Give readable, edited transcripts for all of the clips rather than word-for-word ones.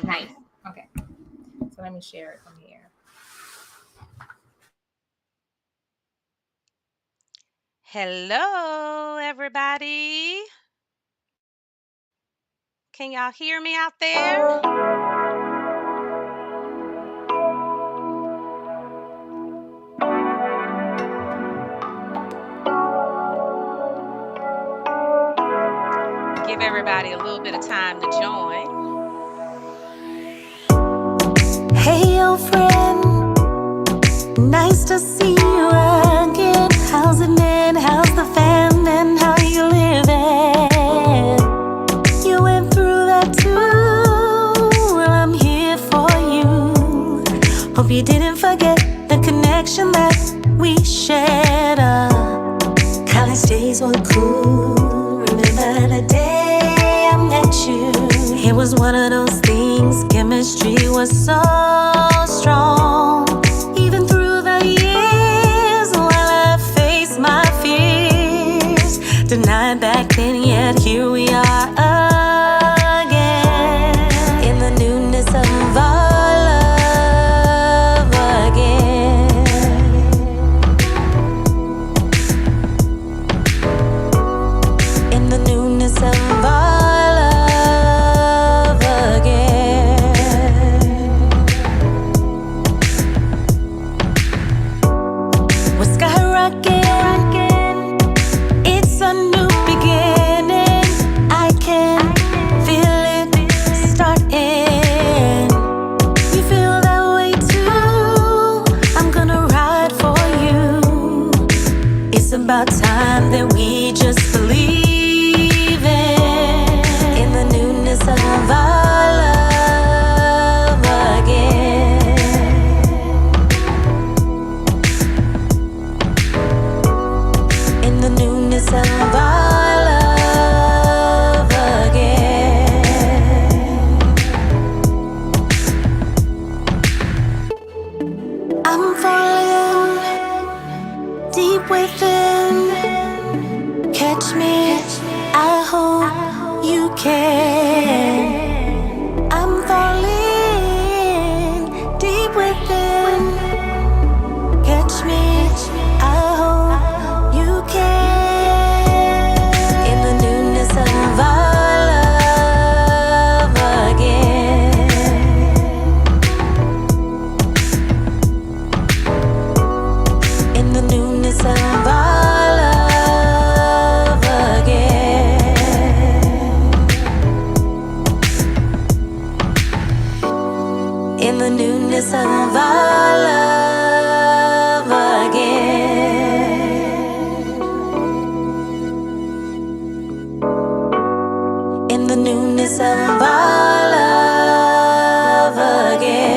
Nice. Okay. So let me share it from here. Hello, everybody. Can y'all hear me out there? Give everybody a little bit of time to join. Hey, old friend, nice to see you again. How's it been? How's the fam? And how you living? You went through that too. Well, I'm here for you. Hope you didn't forget the connection that we shared. College days were cool. Remember the day I met you? It was one of those things. Chemistry was so strong. Even through the years, while I faced my fears, denied back then, yet here we are again. In the newness of our love again. In the newness of our love again. We're skyrocketing. It's a new beginning. I can feel it starting. You feel that way too. I'm gonna ride for you. It's about time that we just believe in the newness of our love again. In the newness of our love again. I'm falling deep within. Catch me, I hope you can. I'm falling deep within. Catch me, I hope you can. In the newness of our love again. In the newness of our love again. In the newness of our love again. In the newness of our love again.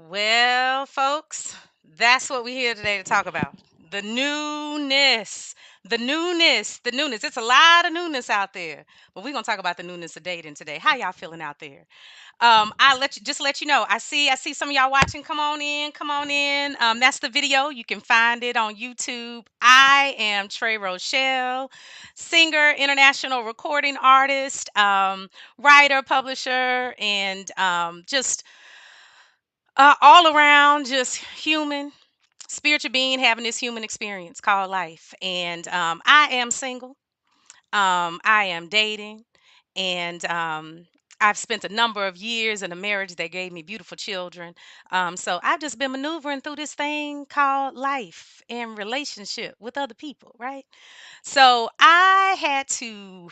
Well, folks, that's what we're here today to talk about. The newness. The newness. It's a lot of newness out there. But we're gonna talk about the newness of dating today. How y'all feeling out there? I let you know. I see some of y'all watching. Come on in, come on in. That's the video. You can find it on YouTube. I am Trey Rochelle, singer, international recording artist, writer, publisher, and just all around just human, spiritual being having this human experience called life. And I am single. I am dating, and I've spent a number of years in a marriage that gave me beautiful children. So I've just been maneuvering through this thing called life and relationship with other people, right? So I had to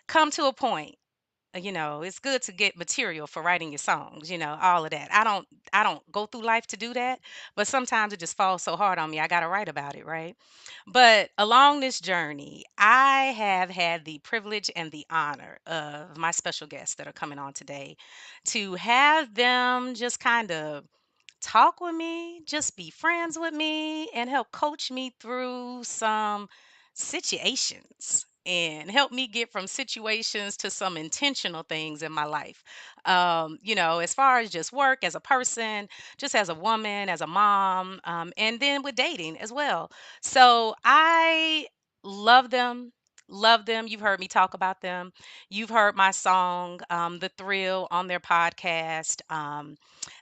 come to a point it's good to get material for writing your songs, all of that. I don't go through life to do that, but sometimes it just falls so hard on me. I got to write about it, right? But along this journey, I have had the privilege and the honor of my special guests that are coming on today to have them just kind of talk with me, just be friends with me, and help coach me through some situations and help me get from situations to some intentional things in my life. As far as just work as a person, just as a woman, as a mom, and then with dating as well. So I love them. Love them. You've heard me talk about them. You've heard my song, The Thrill, on their podcast.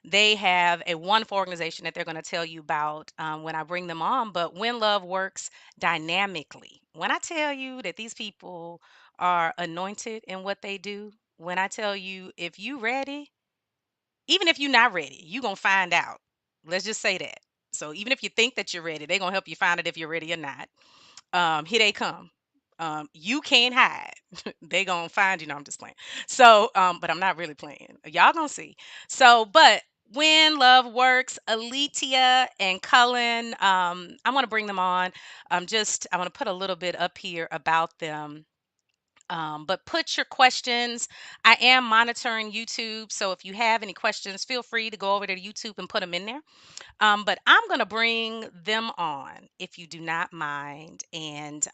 They have a wonderful organization that they're going to tell you about when I bring them on. But When Love Works Dynamically, when I tell you that these people are anointed in what they do, when I tell you if you ready, even if you're not ready, you're going to find out. Let's just say that. So even if you think that you're ready, they're going to help you find it if you're ready or not. Here they come. You can't hide. They gonna find you. No, I'm just playing. So, but I'm not really playing. Y'all gonna see. So, but When Love Works, Alitia and Cullen, I'm gonna bring them on. I want to put a little bit up here about them. But put your questions. I am monitoring YouTube, so if you have any questions, feel free to go over to YouTube and put them in there. But I'm going to bring them on if you do not mind. And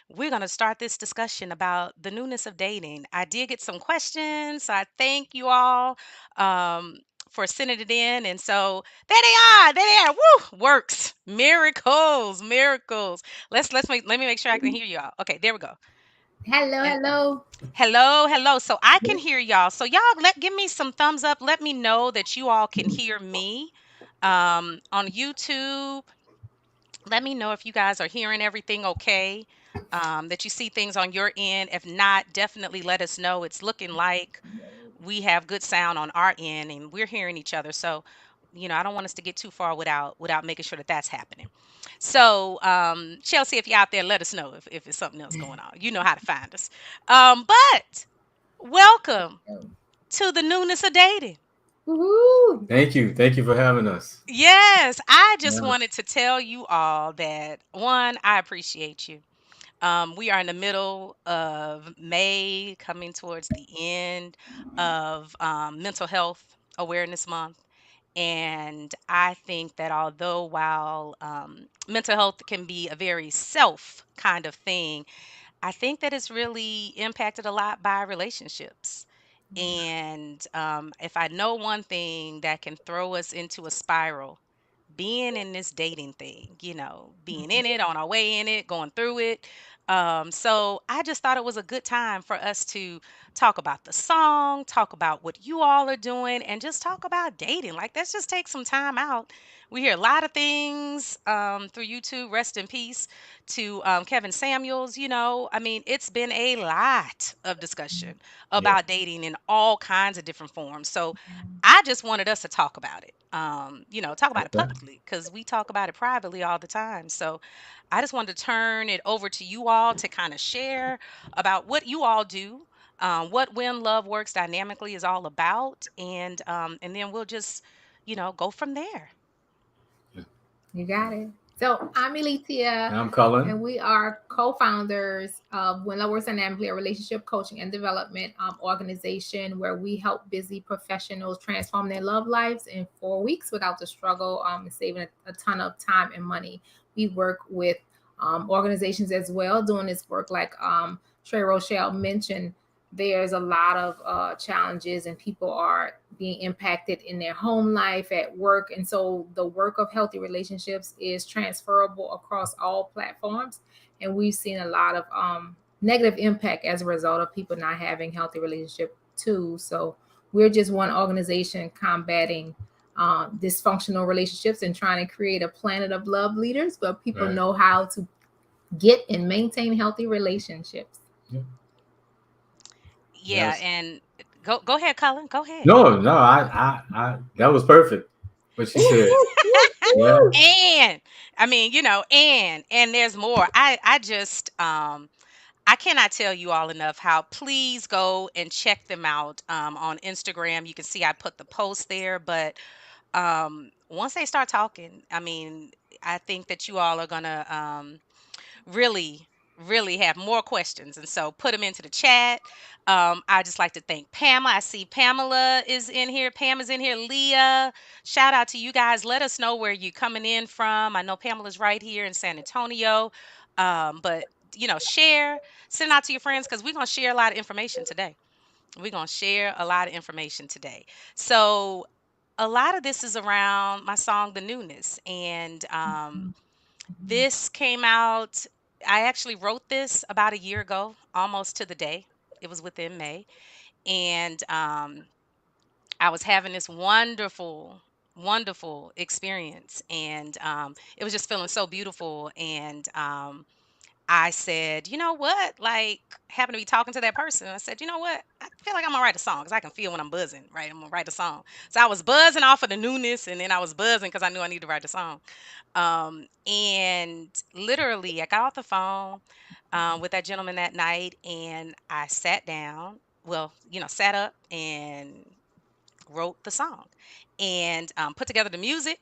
we're going to start this discussion about the newness of dating. I did get some questions, so I thank you all for sending it in. And so there they are. There they are. Woo! Works. Miracles. Miracles. Let me make sure I can hear y'all. Okay, there we go. Hello, And hello. hello, hello. So I can hear y'all. So y'all give me some thumbs up. Let me know that you all can hear me on YouTube. Let me know if you guys are hearing everything okay, that you see things on your end. If not, definitely let us know. It's looking like we have good sound on our end and we're hearing each other. So, I don't want us to get too far without making sure that that's happening. So, Chelsea, if you're out there, let us know if it's something else going on. You know how to find us. But welcome to the newness of dating. Woohoo! Thank you. Thank you for having us. Yes, I just Yeah. wanted to tell you all that one, I appreciate you. We are in the middle of May, coming towards the end of Mental Health Awareness Month. And I think that although while mental health can be a very self kind of thing, I think that it's really impacted a lot by relationships. And if I know one thing that can throw us into a spiral, being in this dating thing, being in it, on our way in it, going through it. So I just thought it was a good time for us to talk about the song, talk about what you all are doing, and just talk about dating. Like, let's just take some time out. We hear a lot of things through YouTube. Rest in peace to Kevin Samuels. I mean, it's been a lot of discussion Yeah. about dating in all kinds of different forms. So I just wanted us to talk about it. Talk about it Okay. publicly because we talk about it privately all the time. So I just wanted to turn it over to you all to kind of share about what you all do, what When Love Works Dynamically is all about, and then we'll just, go from there. You got it. So I'm Elitia, And I'm Cullen. and we are co-founders of When Love Works Dynamically, a relationship coaching and development organization where we help busy professionals transform their love lives in 4 weeks without the struggle and saving a ton of time and money. We work with organizations as well doing this work like Trey Rochelle mentioned. There's a lot of challenges and people are being impacted in their home life, at work. And so the work of healthy relationships is transferable across all platforms. And we've seen a lot of negative impact as a result of people not having healthy relationship too. So we're just one organization combating dysfunctional relationships and trying to create a planet of love leaders where people Right. know how to get and maintain healthy relationships. Yeah, Yes. and go ahead, Colin. Go ahead. No, that was perfect. What she said. Yeah. And I mean, and there's more. I just I cannot tell you all enough how please go and check them out on Instagram. You can see I put the post there, but once they start talking, I mean, I think that you all are gonna really really have more questions, and so put them into the chat. I just like to thank Pamela. I see Pamela is in here, Pam is in here, Leah, shout out to you guys. Let us know where you're coming in from. I know Pamela's right here in San Antonio. But share, send out to your friends, because we're going to share a lot of information today. We're going to share a lot of information today. So a lot of this is around my song The Newness, and this came out. I actually wrote this about a year ago, almost to the day. It was within May. And I was having this wonderful, wonderful experience. And it was just feeling so beautiful. And I said, you know what? Like, happened to be talking to that person. I said, you know what? I feel like I'm gonna write a song because I can feel when I'm buzzing, right? I'm gonna write a song. So I was buzzing off of the newness, and then I was buzzing because I knew I needed to write a song. And literally, I got off the phone with that gentleman that night, and I sat down. Well, sat up and wrote the song, and put together the music,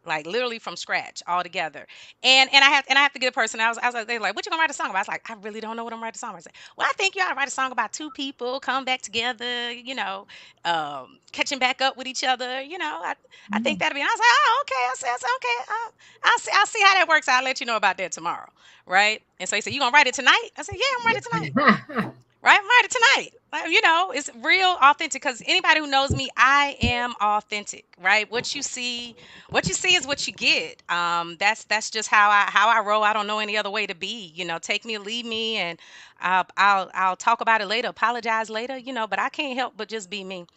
like literally from scratch all together. And I have to get a person. I was like, they're like, what you gonna write a song about? I was like, I really don't know what I'm writing a song about. I said, well, I think you ought to write a song about two people come back together, catching back up with each other. I think that'd be. And I was like, oh, okay. I said, okay. I'll see how that works. I'll let you know about that tomorrow, right? And so he said, you gonna write it tonight? I said, yeah, I'm gonna write it tonight. Right? I'm writing tonight. Like, it's real authentic, because anybody who knows me, I am authentic, right? What you see is what you get. That's just how I roll. I don't know any other way to be. Take me or leave me, and I'll talk about it later, apologize later, but I can't help but just be me.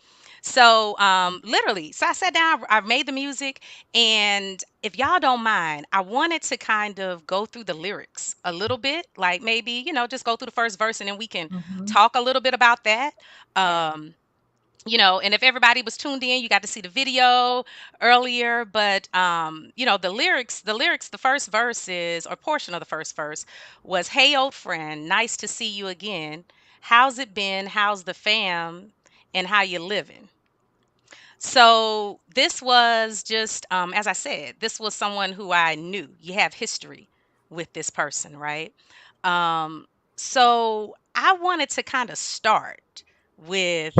So literally, so I sat down, I made the music, and if y'all don't mind, I wanted to kind of go through the lyrics a little bit, like maybe, just go through the first verse, and then we can talk a little bit about that. Um, and if everybody was tuned in, you got to see the video earlier. But the lyrics, the first verse is, or portion of the first verse was, "Hey old friend, nice to see you again. How's it been? How's the fam? And how you living?" So this was just, as I said, this was someone who I knew. You have history with this person, right? Um, so I wanted to kind of start with,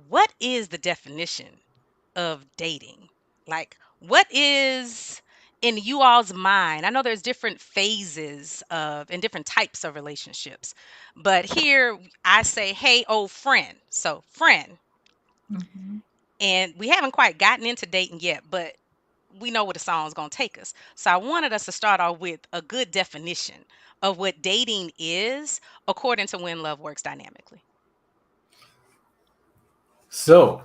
what is the definition of dating? Like, what is in you all's mind? I know there's different phases of and different types of relationships, but here I say, hey, old friend. So, friend. And we haven't quite gotten into dating yet, but we know where the song's going to take us. So I wanted us to start off with a good definition of what dating is, according to When Love Works Dynamically. So,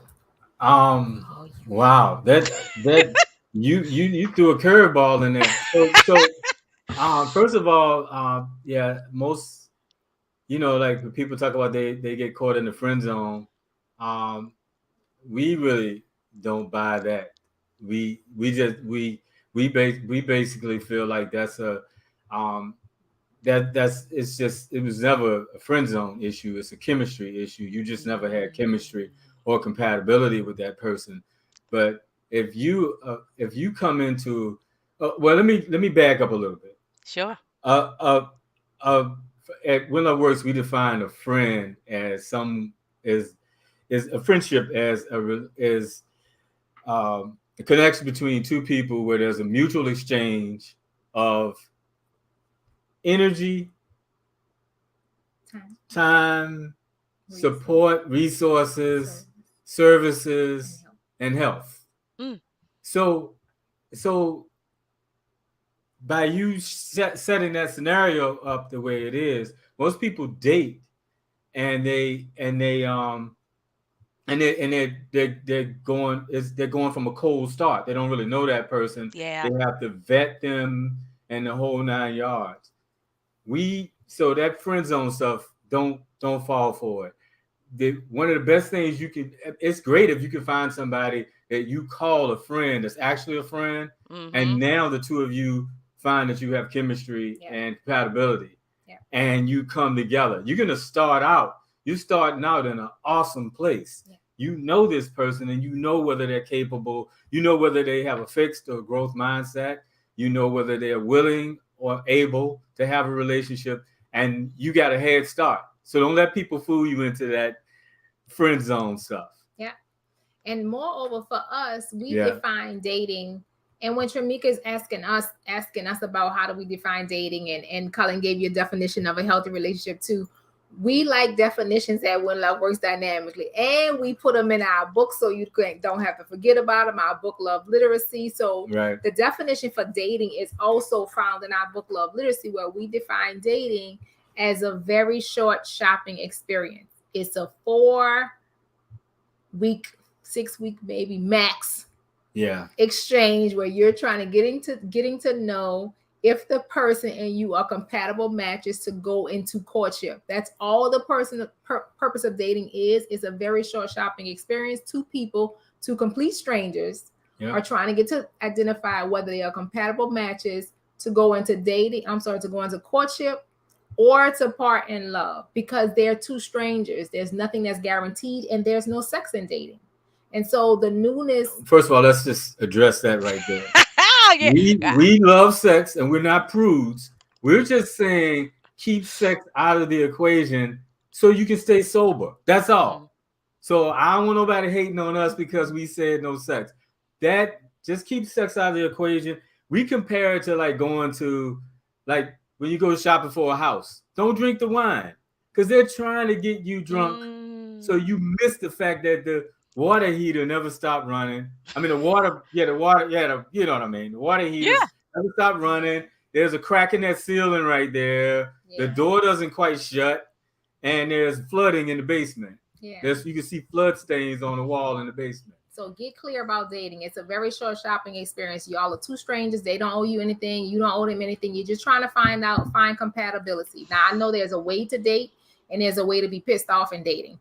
wow, that you threw a curveball in there. So, first of all, yeah, most, like when people talk about they get caught in the friend zone, we really don't buy that. We basically feel like that's a um it was never a friend zone issue. It's a chemistry issue. You just never had chemistry or compatibility with that person. But if you come into well, let me back up a little bit. Sure. uh, uh, at When Love Works, we define a friend as is a friendship as a connection between two people where there's a mutual exchange of energy, time, support, resources, services, and health. Mm. So by you setting that scenario up the way it is, most people date and they're going from a cold start. They don't really know that person. Yeah. They have to vet them and the whole 9 yards. So that friend zone stuff, don't fall for it. One of the best things it's great if you can find somebody that you call a friend that's actually a friend, and now the two of you find that you have chemistry and compatibility. and you come together. You're gonna start out. You're starting out in an awesome place. Yeah. You know this person, and you know whether they're capable. You know whether they have a fixed or growth mindset. You know whether they're willing or able to have a relationship, and you got a head start. So don't let people fool you into that friend zone stuff. Yeah. And moreover, for us, we Yeah. define dating. And when Tramika's asking us about how do we define dating, and Colin gave you a definition of a healthy relationship too. We like definitions that When Love Works dynamically, and we put them in our book so you don't have to forget about them. Our book, Love Literacy. So Right. the definition for dating is also found in our book, Love Literacy, where we define dating as a very short shopping experience. It's a 4-week, 6-week, maybe max Yeah. exchange where you're trying to getting to know if the person and you are compatible matches to go into courtship. That's all the purpose of dating is a very short shopping experience. Two people, two complete strangers, are trying to get to identify whether they are compatible matches to go into dating. To go into courtship or to part in love, because they're two strangers. There's nothing that's guaranteed, and there's no sex in dating. And so the newness. First of all, let's just address that right there. Yeah. We love sex, and we're not prudes. We're just saying keep sex out of the equation so you can stay sober. That's all. So I don't want nobody hating on us because we said no sex. That just keep sex out of the equation. We compare it to like going to, like, when you go shopping for a house. Don't drink the wine because they're trying to get you drunk. So you miss the fact that the water heater never stopped running. I mean, the water, you know what I mean? The water heater never stopped running. There's a crack in that ceiling right there. Yeah. The door doesn't quite shut, and there's flooding in the basement. Yeah. You can see flood stains on the wall in the basement. So get clear about dating. It's a very short shopping experience. Y'all are two strangers. They don't owe you anything. You don't owe them anything. You're just trying to find compatibility. Now, I know there's a way to date, and there's a way to be pissed off in dating.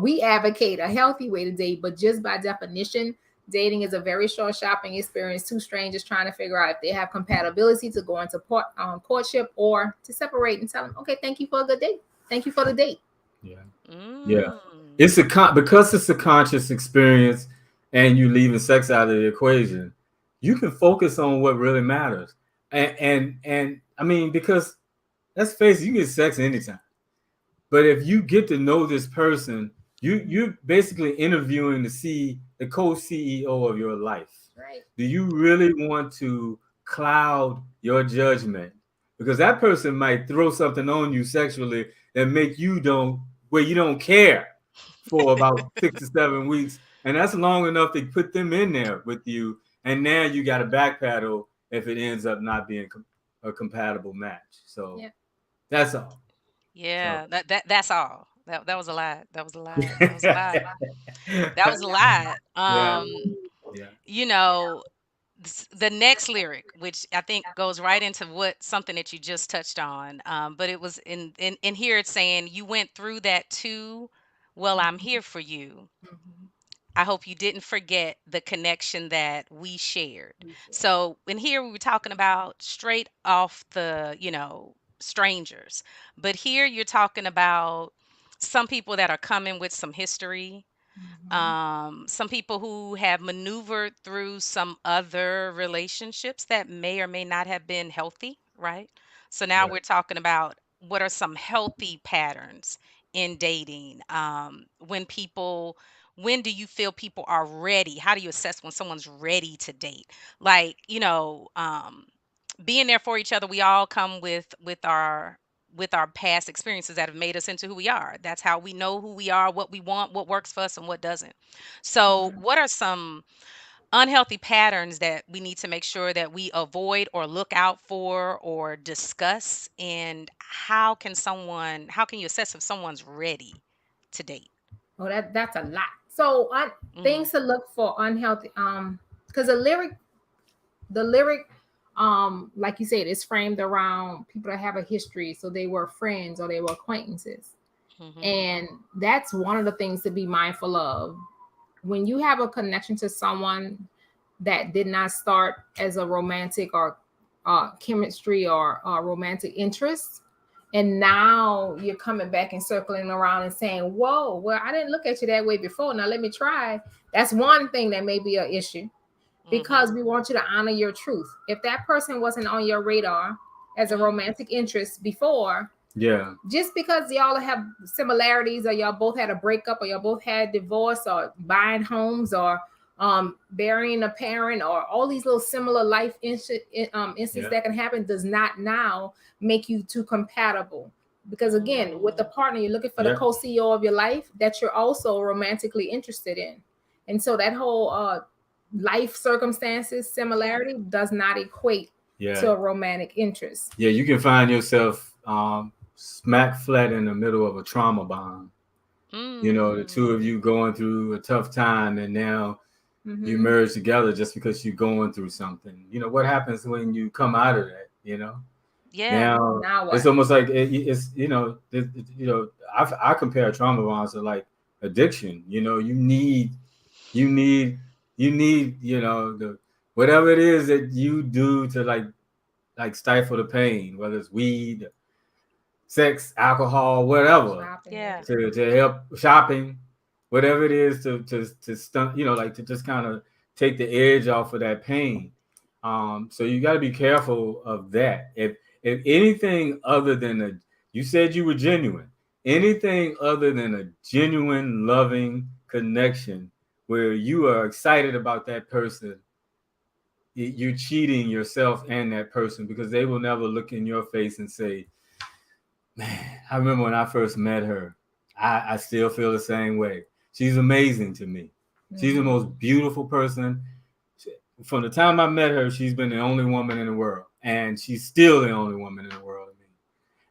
We advocate a healthy way to date, but just by definition, dating is a very short shopping experience. Two strangers trying to figure out if they have compatibility to go into courtship or to separate and tell them, okay, thank you for a good date. Thank you for the date. Yeah. Yeah. Because it's a conscious experience and you leaving sex out of the equation, you can focus on what really matters. And I mean, because let's face it, you can get sex anytime. But if you get to know this person, you're basically interviewing to see the co-CEO of your life. Right. Do you really want to cloud your judgment? Because that person might throw something on you sexually that make you don't care for about 6 to 7 weeks. And that's long enough to put them in there with you. And now you got to backpedal if it ends up not being a compatible match. So that's all. Yeah, so. That's all. That was a lot. That was a lot. That was a lot. That was a lot. You know, the next lyric, which I think goes right into something that you just touched on. But it was in here it's saying you went through that too. Well, I'm here for you. Mm-hmm. I hope you didn't forget the connection that we shared. So in here we were talking about straight off the, strangers. But here you're talking about some people that are coming with some history. Mm-hmm. Some people who have maneuvered through some other relationships that may or may not have been healthy, right? So now we're talking about what are some healthy patterns in dating. When do you feel people are ready? How do you assess when someone's ready to date? Like, being there for each other. We all come with our past experiences that have made us into who we are. That's how we know who we are, what we want, what works for us, and what doesn't. So, what are some unhealthy patterns that we need to make sure that we avoid or look out for or discuss? And how can you assess if someone's ready to date? Oh, that's a lot. So things to look for unhealthy, because the lyric, like you said, is framed around people that have a history. So they were friends or they were acquaintances. Mm-hmm. And that's one of the things to be mindful of. When you have a connection to someone that did not start as a romantic or chemistry or romantic interest, And now you're coming back and circling around and saying, whoa, well, I didn't look at you that way before. Now let me try. That's one thing that may be an issue, because we want you to honor your truth. If that person wasn't on your radar as a romantic interest before, Yeah. just because y'all have similarities, or y'all both had a breakup, or y'all both had divorce, or buying homes, or burying a parent, or all these little similar life instances that can happen, does not now make you too compatible. Because again, with the partner, you're looking for the co-CEO of your life that you're also romantically interested in. And so that whole life circumstances similarity does not equate to a romantic interest. Yeah, you can find yourself smack flat in the middle of a trauma bond. You know, the two of you going through a tough time, and now you merge together just because you're going through something. You know, what happens when you come out of that, you know? Yeah. Now It's what? almost like it's I compare trauma bonds to like addiction. You know, you need you know the whatever it is that you do to like stifle the pain, whether it's weed, sex, alcohol, whatever, Shopping, Yeah. to help shopping, whatever it is to stunt, you know, like to just kind of take the edge off of that pain. So you got to be careful of that. If anything other than a, you said you were genuine, anything other than a genuine loving connection where you are excited about that person, you're cheating yourself and that person, because they will never look in your face and say, man, I remember when I first met her. I still feel the same way. She's amazing to me. She's the most beautiful person. From the time I met her, she's been the only woman in the world, and she's still the only woman in the world to me.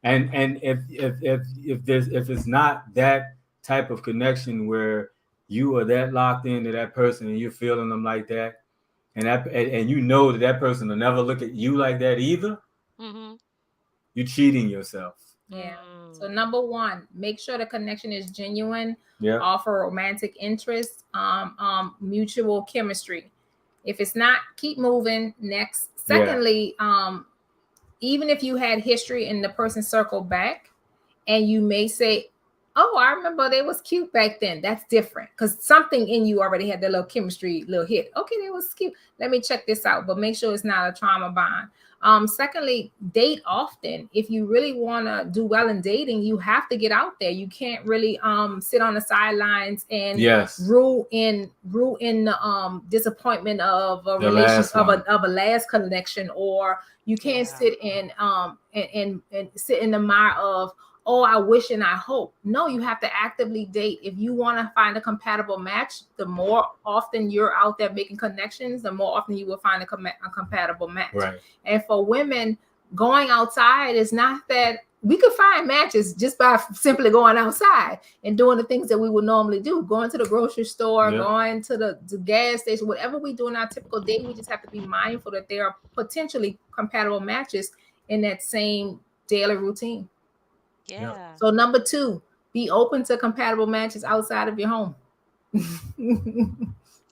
And if it's not that type of connection where you are that locked into that person and you're feeling them like that, and you know that person will never look at you like that either, you're cheating yourself. Yeah. So number one, make sure the connection is genuine. Yeah. Offer romantic interest, mutual chemistry. If it's not, keep moving. Next. Secondly, even if you had history and the person circled back, and you may say, oh, I remember they was cute back then. That's different, because something in you already had that little chemistry, little hit. Okay, they was cute. Let me check this out, but make sure it's not a trauma bond. Secondly, date often. If you really want to do well in dating, you have to get out there. You can't really sit on the sidelines and rule in the disappointment of a relationship, of a last connection, or you can't sit in and sit in the mire of, oh, I wish and I hope. No, you have to actively date. If you want to find a compatible match, the more often you're out there making connections, the more often you will find a compatible match. Right. And for women, going outside is not that we could find matches just by simply going outside and doing the things that we would normally do, going to the grocery store, going to the gas station, whatever we do in our typical day. We just have to be mindful that there are potentially compatible matches in that same daily routine. Yeah. So number two, be open to compatible matches outside of your home.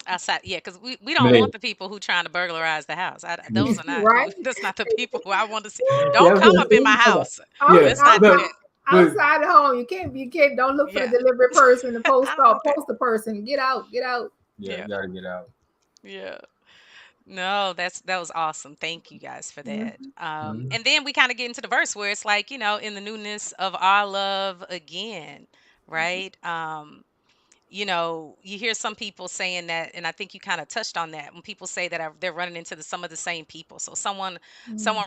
Outside, yeah, because we don't want the people who trying to burglarize the house. Those are not right. that's not the people who I want to see. Don't come up in my house. Let's not do that. Outside the home, you can't. Don't look for the delivery person, the poster person. Get out. Yeah, gotta get out. Yeah. No, that was awesome. Thank you guys for that. And then we kind of get into the verse where it's like, in the newness of our love again, right? You hear some people saying that, and I think you kind of touched on that when people say that they're running into some of the same people. So someone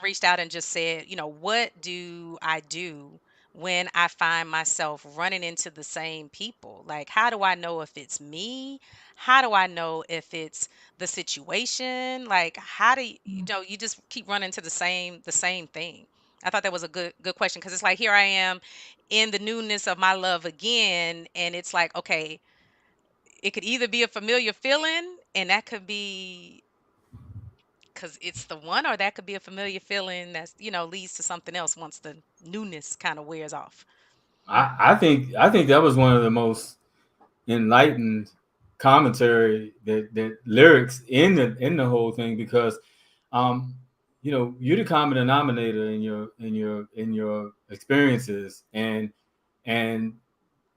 reached out and just said, what do I do when I find myself running into the same people? Like, how do I know if it's me? How do I know if it's the situation? Like, how do you just keep running into the same thing? I thought that was a good question, because it's like, here I am in the newness of my love again, and it's like, okay, it could either be a familiar feeling, and that could be because it's the one, or that could be a familiar feeling that's leads to something else once the newness kind of wears off. I think that was one of the most enlightened commentary that lyrics in the whole thing, because you're the common denominator in your experiences, and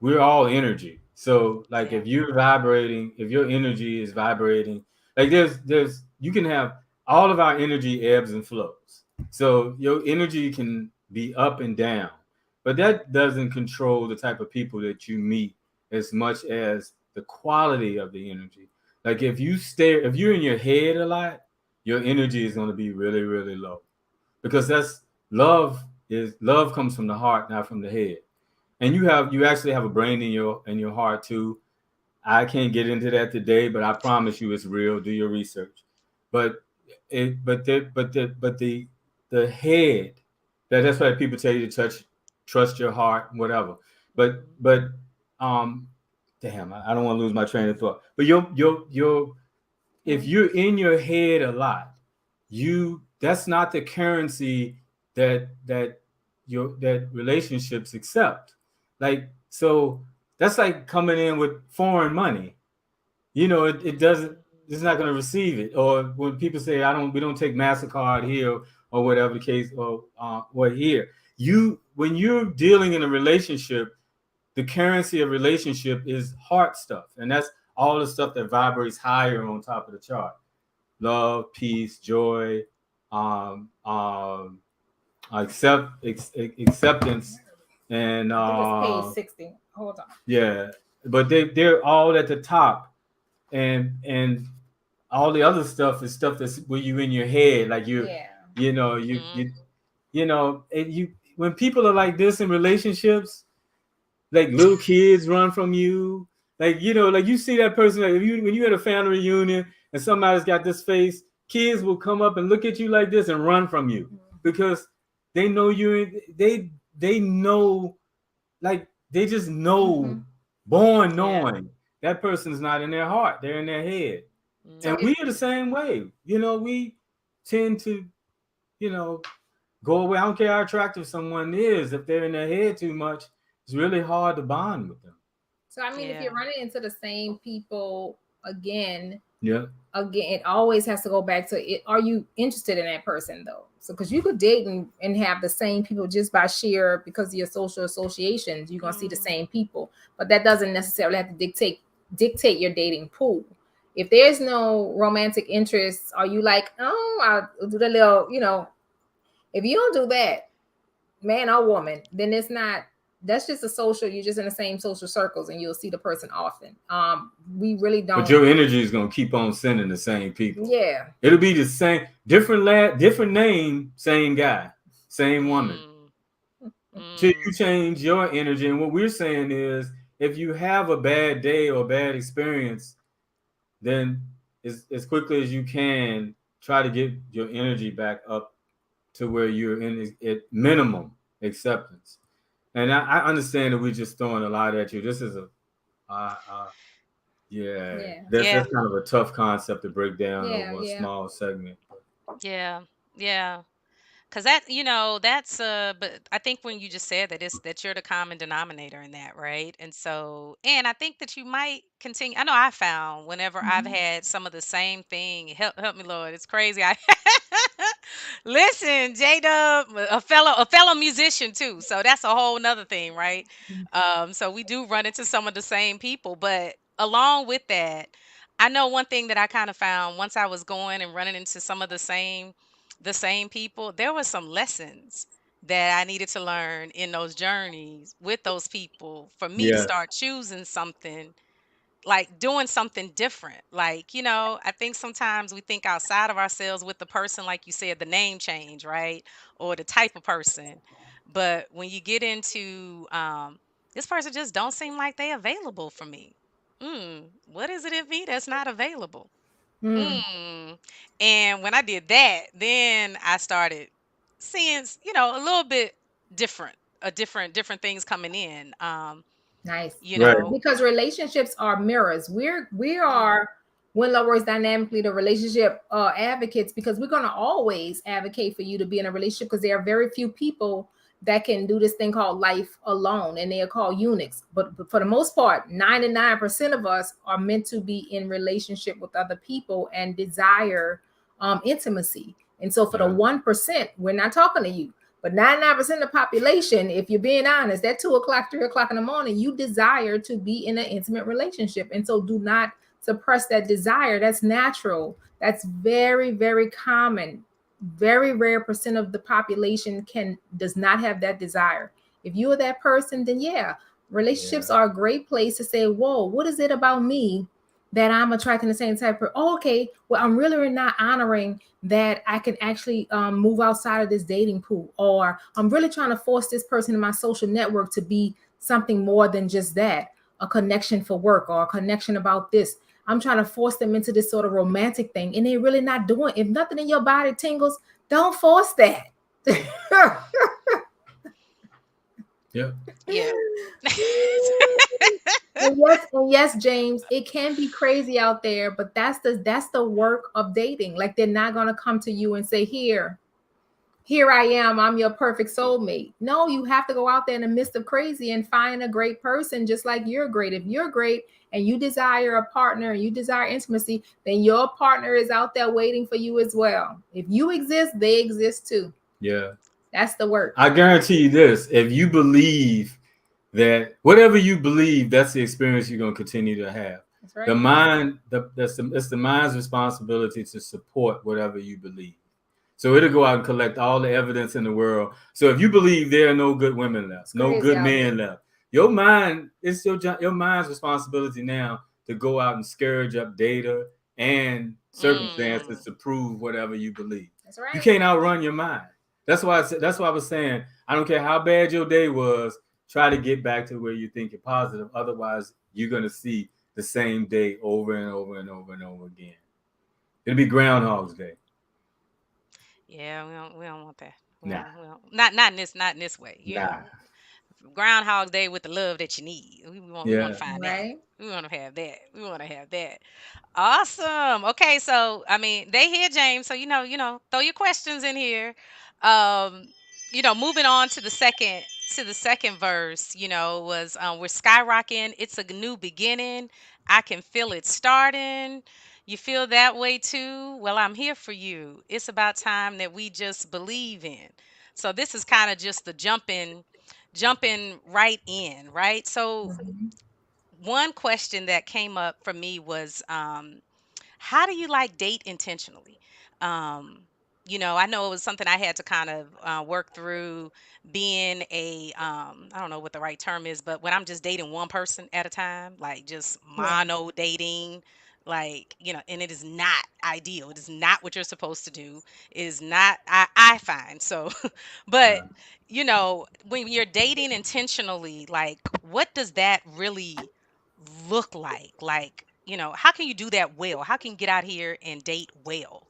we're all energy. So like Yeah. if you're vibrating, if your energy is vibrating, like there's you can have all of our energy ebbs and flows. So your energy can be up and down, but that doesn't control the type of people that you meet as much as the quality of the energy. Like if you're in your head a lot, your energy is going to be really, really low, because that's love comes from the heart, not from the head. And you actually have a brain in your heart too. I can't get into that today, but I promise you it's real. Do your research. But the head, that's why people tell you to trust your heart, whatever. But um damn, I don't want to lose my train of thought. But your if you're in your head a lot, that's not the currency that relationships accept. Like, so that's like coming in with foreign money. It doesn't, it's not going to receive it. Or when people say we don't take MasterCard here, or whatever the case, or here, when you're dealing in a relationship, the currency of relationship is heart stuff, and that's all the stuff that vibrates higher on top of the chart: love, peace, joy, um, um, acceptance, and I think it's page 60. Hold on. yeah. But they're all at the top, and all the other stuff is stuff that's where you in your head, like Yeah. and when people are like this in relationships, like little kids run from you. Like, like you see that person, like when you at a family reunion and somebody's got this face, kids will come up and look at you like this and run from you, because they know they know, like they just know, born knowing that person's not in their heart, they're in their head. And we are the same way. We tend to, go away. I don't care how attractive someone is. If they're in their head too much, it's really hard to bond with them. So I mean, if you're running into the same people again, Yeah. Again, it always has to go back to it. Are you interested in that person though? So because you could date and have the same people just by sheer, because of your social associations, you're gonna see the same people, but that doesn't necessarily have to dictate your dating pool. If there's no romantic interest, are you like, oh, I'll do the little, if you don't do that, man or woman, then that's just a social, you're just in the same social circles and you'll see the person often. We really don't. But your energy is gonna keep on sending the same people. Yeah. It'll be the same, different name, same guy, same woman. Till you change your energy. And what we're saying is, if you have a bad day or bad experience, then as quickly as you can, try to get your energy back up to where you're in at minimum acceptance. And I understand that we're just throwing a lot at you. This is that's kind of a tough concept to break down over a small segment. Yeah. Cause that's but I think when you just said that you're the common denominator in that, right? And so, and I think that you might continue. I know I found whenever I've had some of the same thing, help me, Lord, it's crazy. I listen, J Dub, a fellow musician too. So that's a whole nother thing, right? So we do run into some of the same people, but along with that, I know one thing that I kind of found once I was going and running into some of the same people, there were some lessons that I needed to learn in those journeys with those people for me to start choosing something, like doing something different. Like, I think sometimes we think outside of ourselves with the person, like you said, the name change, right? Or the type of person. But when you get into this person just don't seem like they available for me. What is it in me that's not available? Mm. And when I did that, then I started seeing, a little bit different, different things coming in. Nice. You Right. know, Because relationships are mirrors. We mm, are, when love works dynamically, the relationship advocates, because we're going to always advocate for you to be in a relationship, because there are very few people that can do this thing called life alone, and they are called eunuchs. But for the most part, 99% of us are meant to be in relationship with other people and desire intimacy. And so for the Yeah. 1%, we're not talking to you. But 99% of the population, if you're being honest, at 2 o'clock, 3 o'clock in the morning, you desire to be in an intimate relationship. And so do not suppress that desire. That's natural. That's very, very common. Very rare percent of the population does not have that desire. If you are that person, then yeah, relationships Yeah. are a great place to say, whoa, what is it about me that I'm attracting the same type of, oh, okay, well, I'm really not honoring that I can actually move outside of this dating pool, or I'm really trying to force this person in my social network to be something more than just that, a connection for work or a connection about this. I'm trying to force them into this sort of romantic thing, and they're really not doing. If nothing in your body tingles, don't force that. Yep. Yeah. And yes, James, it can be crazy out there, but that's the work of dating. Like they're not gonna come to you and say, here I am, I'm your perfect soulmate. No, you have to go out there in the midst of crazy and find a great person just like you're great. If you're great and you desire a partner and you desire intimacy, then your partner is out there waiting for you as well. If you exist, they exist too. Yeah. That's the work. I guarantee you this: if you believe that whatever you believe, that's the experience you're going to continue to have. That's right. The mind, it's the mind's responsibility to support whatever you believe. So it'll go out and collect all the evidence in the world. So if you believe there are no good women left, no good men left, your mind, it's your mind's responsibility now to go out and scourge up data and circumstances to prove whatever you believe. That's right. You can't outrun your mind. That's why I was saying, I don't care how bad your day was, try to get back to where you think you're positive. Otherwise, you're gonna see the same day over and over and over and over again. It'll be Groundhog's Day. Yeah, we don't want that. Nah, Not in this way. nah. Groundhog Day with the love that you need. We want to Yeah. find that. Right. We want to have that. We want to have that. Awesome. Okay, so I mean, they hear James, so throw your questions in here. Um, moving on to the second verse, was we're skyrocketing. It's a new beginning. I can feel it starting. You feel that way too? Well, I'm here for you. It's about time that we just believe in. So this is kind of just the jumping right in, right? So Mhm. one question that came up for me was, how do you like date intentionally? Um, I know it was something I had to kind of work through, being I don't know what the right term is, but when I'm just dating one person at a time, like just Yeah. mono dating, like, and it is not ideal. It is not what you're supposed to do. It is not, I find. So, but, Yeah. when you're dating intentionally, like, what does that really look like? Like, how can you do that well? How can you get out here and date well?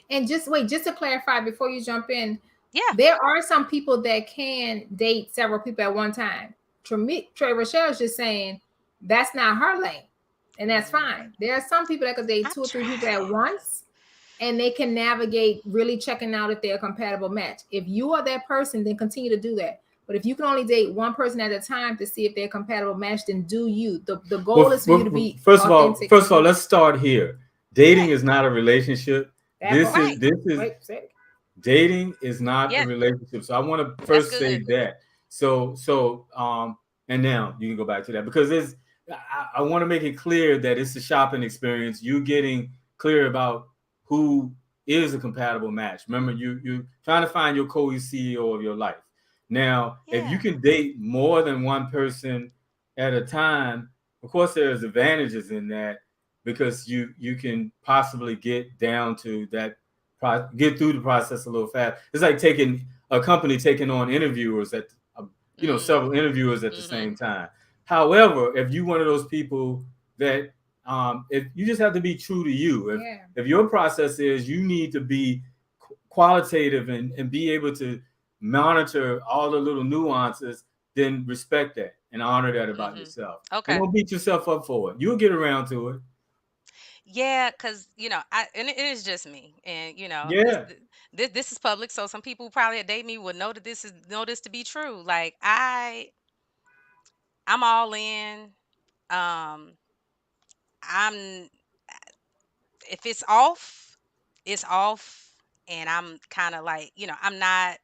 And just wait, just to clarify before you jump in, Yeah. there are some people that can date several people at one time. Trey Rochelle is just saying that's not her lane, and that's Mm, fine. There are some people that could date I've two or three people at tried. once, and they can navigate really checking out if they're a compatible match. If you are that person, then continue to do that. But if you can only date one person at a time to see if they're a compatible match, then do you. The goal is for you to be authentic. First of all, let's start here. Yeah. Dating is not a relationship. That part. Right. This is Wait, say dating is not a Yeah. relationship. So I want to That's first say good. that. And now you can go back to that because I want to make it clear that it's a shopping experience. You're getting clear about who is a compatible match. Remember, you trying to find your co-CEO of your life. Now, if you Yeah. can date more than one person at a time, of course there's advantages in that because you can possibly get down to that get through the process a little fast. It's like taking a company taking on interviewers several Mm. interviewers at the Mhm. same time. However, if you one of those people that if you just have to be true to you, yeah. if your process is you need to be qualitative and be able to monitor all the little nuances, then respect that and honor that about Mhm. yourself. And Okay. don't beat yourself up for it. You'll get around to it. Yeah, cuz it is just me. And Yeah. this is public, so some people who probably date me would know this to be true. Like, I'm all in. Um I'm If it's off, it's off, and I'm kind of like, I'm not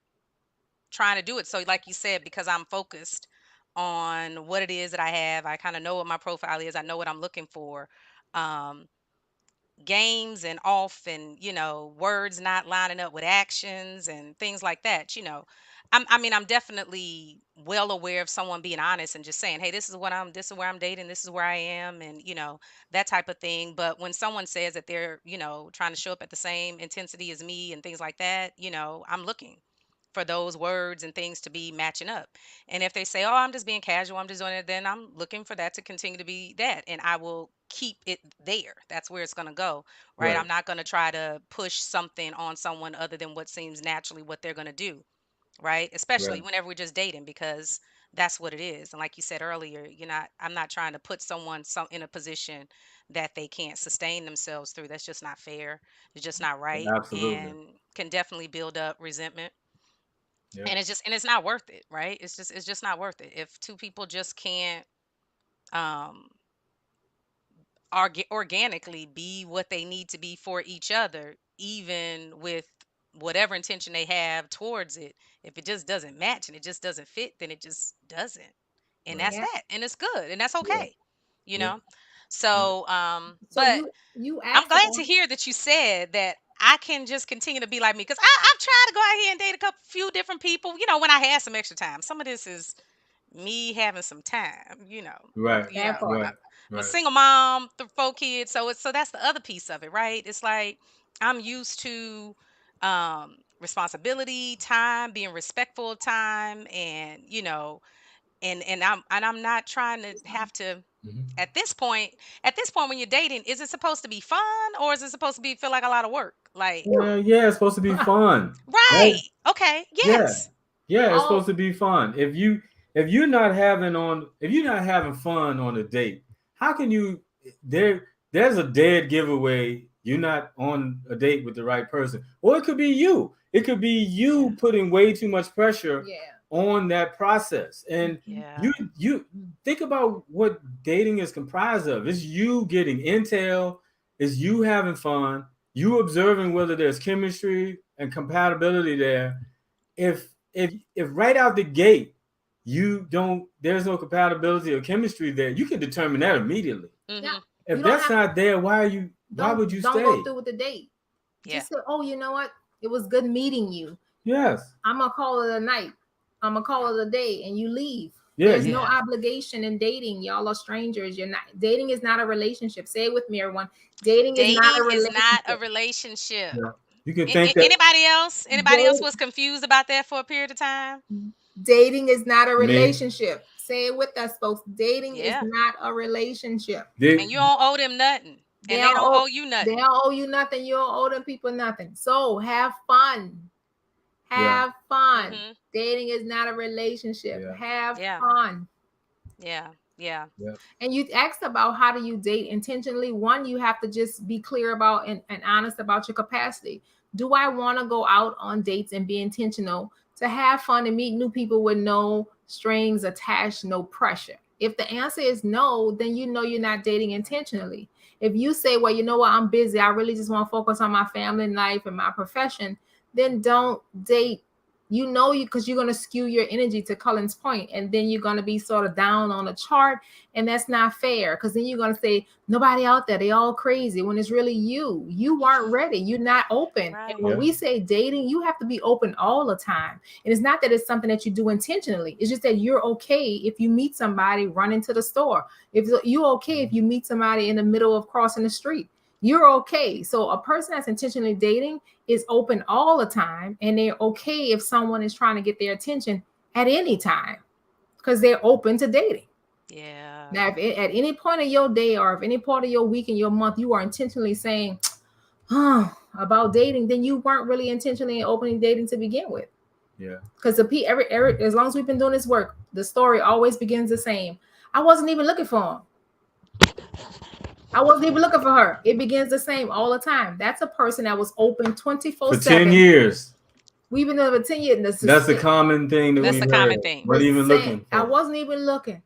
trying to do it. So like you said, because I'm focused on what it is that I have, I kind of know what my profile is, I know what I'm looking for. Um, Games and off, and words not lining up with actions and things like that. I'm definitely well aware of someone being honest and just saying, hey, this is where I'm dating, this is where I am, and that type of thing. But when someone says that they're trying to show up at the same intensity as me and things like that, I'm looking for those words and things to be matching up. And if they say, oh, I'm just being casual, I'm just doing it, then I'm looking for that to continue to be that. And I will keep it there. That's where it's going to go. Right. Right. I'm not going to try to push something on someone other than what seems naturally what they're going to do. Right. Especially Right. whenever we're just dating, because that's what it is. And like you said earlier, I'm not trying to put someone in a position that they can't sustain themselves through. That's just not fair. It's just not right. Absolutely. And can definitely build up resentment. Yeah. And it's not worth it, right? It's just not worth it if two people just can't um organically be what they need to be for each other, even with whatever intention they have towards it. If it just doesn't match and it just doesn't fit, then it just doesn't. And Right. that's Yeah. that. And it's good. And that's Yeah. okay. You Yeah. know? Yeah. So So but you I'm asked glad about to hear that you said that I can just continue to be like me, because I've tried to go out here and date a few different people, when I had some extra time. Some of this is me having some time, Right. that part. Right. I'm a Right. single mom, 4 kids, so that's the other piece of it, right? It's like I'm used to responsibility, time, being respectful of time, and and I'm not trying to have to. Mhm. At this point, when you're dating, is it supposed to be fun, or is it supposed to be feel like a lot of work? Like, Yeah, it's supposed to be fun, right? right? Okay, Yeah, yes, yeah, it's Oh, supposed to be fun. If you're not having fun on a date, how can you there's a dead giveaway you're not on a date with the right person. Or it could be you. It could be yeah, you putting way too much pressure yeah. on that process. And yeah, you think about what dating is comprised of. It's you getting intel, it's you having fun, you observing whether there's chemistry and compatibility there. If right out the gate there's no compatibility or chemistry there, you can determine that immediately. Yeah. mm-hmm, You If don't that's have not there, why would you don't go stay? through with the date. yeah, Just say, oh, you know what? It was good meeting you. Yes. I'm gonna call it a night. I'm gonna call it a day, and you leave. Yeah, There's you no yeah. obligation in dating. Y'all are strangers. You're not dating is not a relationship. Say it with me, everyone. Dating is not a Dating is not a relationship. relationship. yeah. You can think that Anybody else? Anybody else Date, was confused about that for a period of time? dating is not a me. relationship. Say it with us, folks. Dating is Yeah. not a relationship. They, And you don't owe them nothing. They And they don't don't owe owe you they nothing. don't owe you nothing. You don't owe them people nothing. So have fun. yeah, Have fun. Mhm. Dating is not a relationship. yeah, Have Yeah. fun. Yeah. Yeah. yeah, And you asked about how do you date intentionally. One, you have to just be clear about and honest about your capacity. Do I want to go out on dates and be intentional to have fun and meet new people with no strings attached, no pressure? If the answer is no, then you know you're not dating intentionally. If you say, well, you know what, I'm busy, I really just want to focus on my family life and my profession, then don't date. You know, you because you're going to skew your energy to Cullen's point, and then you're going to be sort of down on a chart, and that's not fair because then you're going to say nobody out there, they all crazy, when it's really you weren't ready, you're not open. And Right. when yeah, we say dating, you have to be open all the time. And it's not that it's something that you do intentionally, it's just that you're okay if you meet somebody running to the store, if you're okay if you meet somebody in the middle of crossing the street, you're okay. So a person that's intentionally dating is open all the time, and they're okay if someone is trying to get their attention at any time because they're open to dating. Yeah. Now, if at any point of your day or if any part of your week and your month you are intentionally saying about dating, then you weren't really intentionally opening dating to begin with. yeah. Because every as long as we've been doing this work, the story always begins the same. I wasn't even looking for him. I wasn't even looking for her. It begins the same all the time. That's a person that was open For 10 24/7. years. We've been over 10 years. That's a common thing that That's we've the heard. common thing. Not even looking I for. wasn't even looking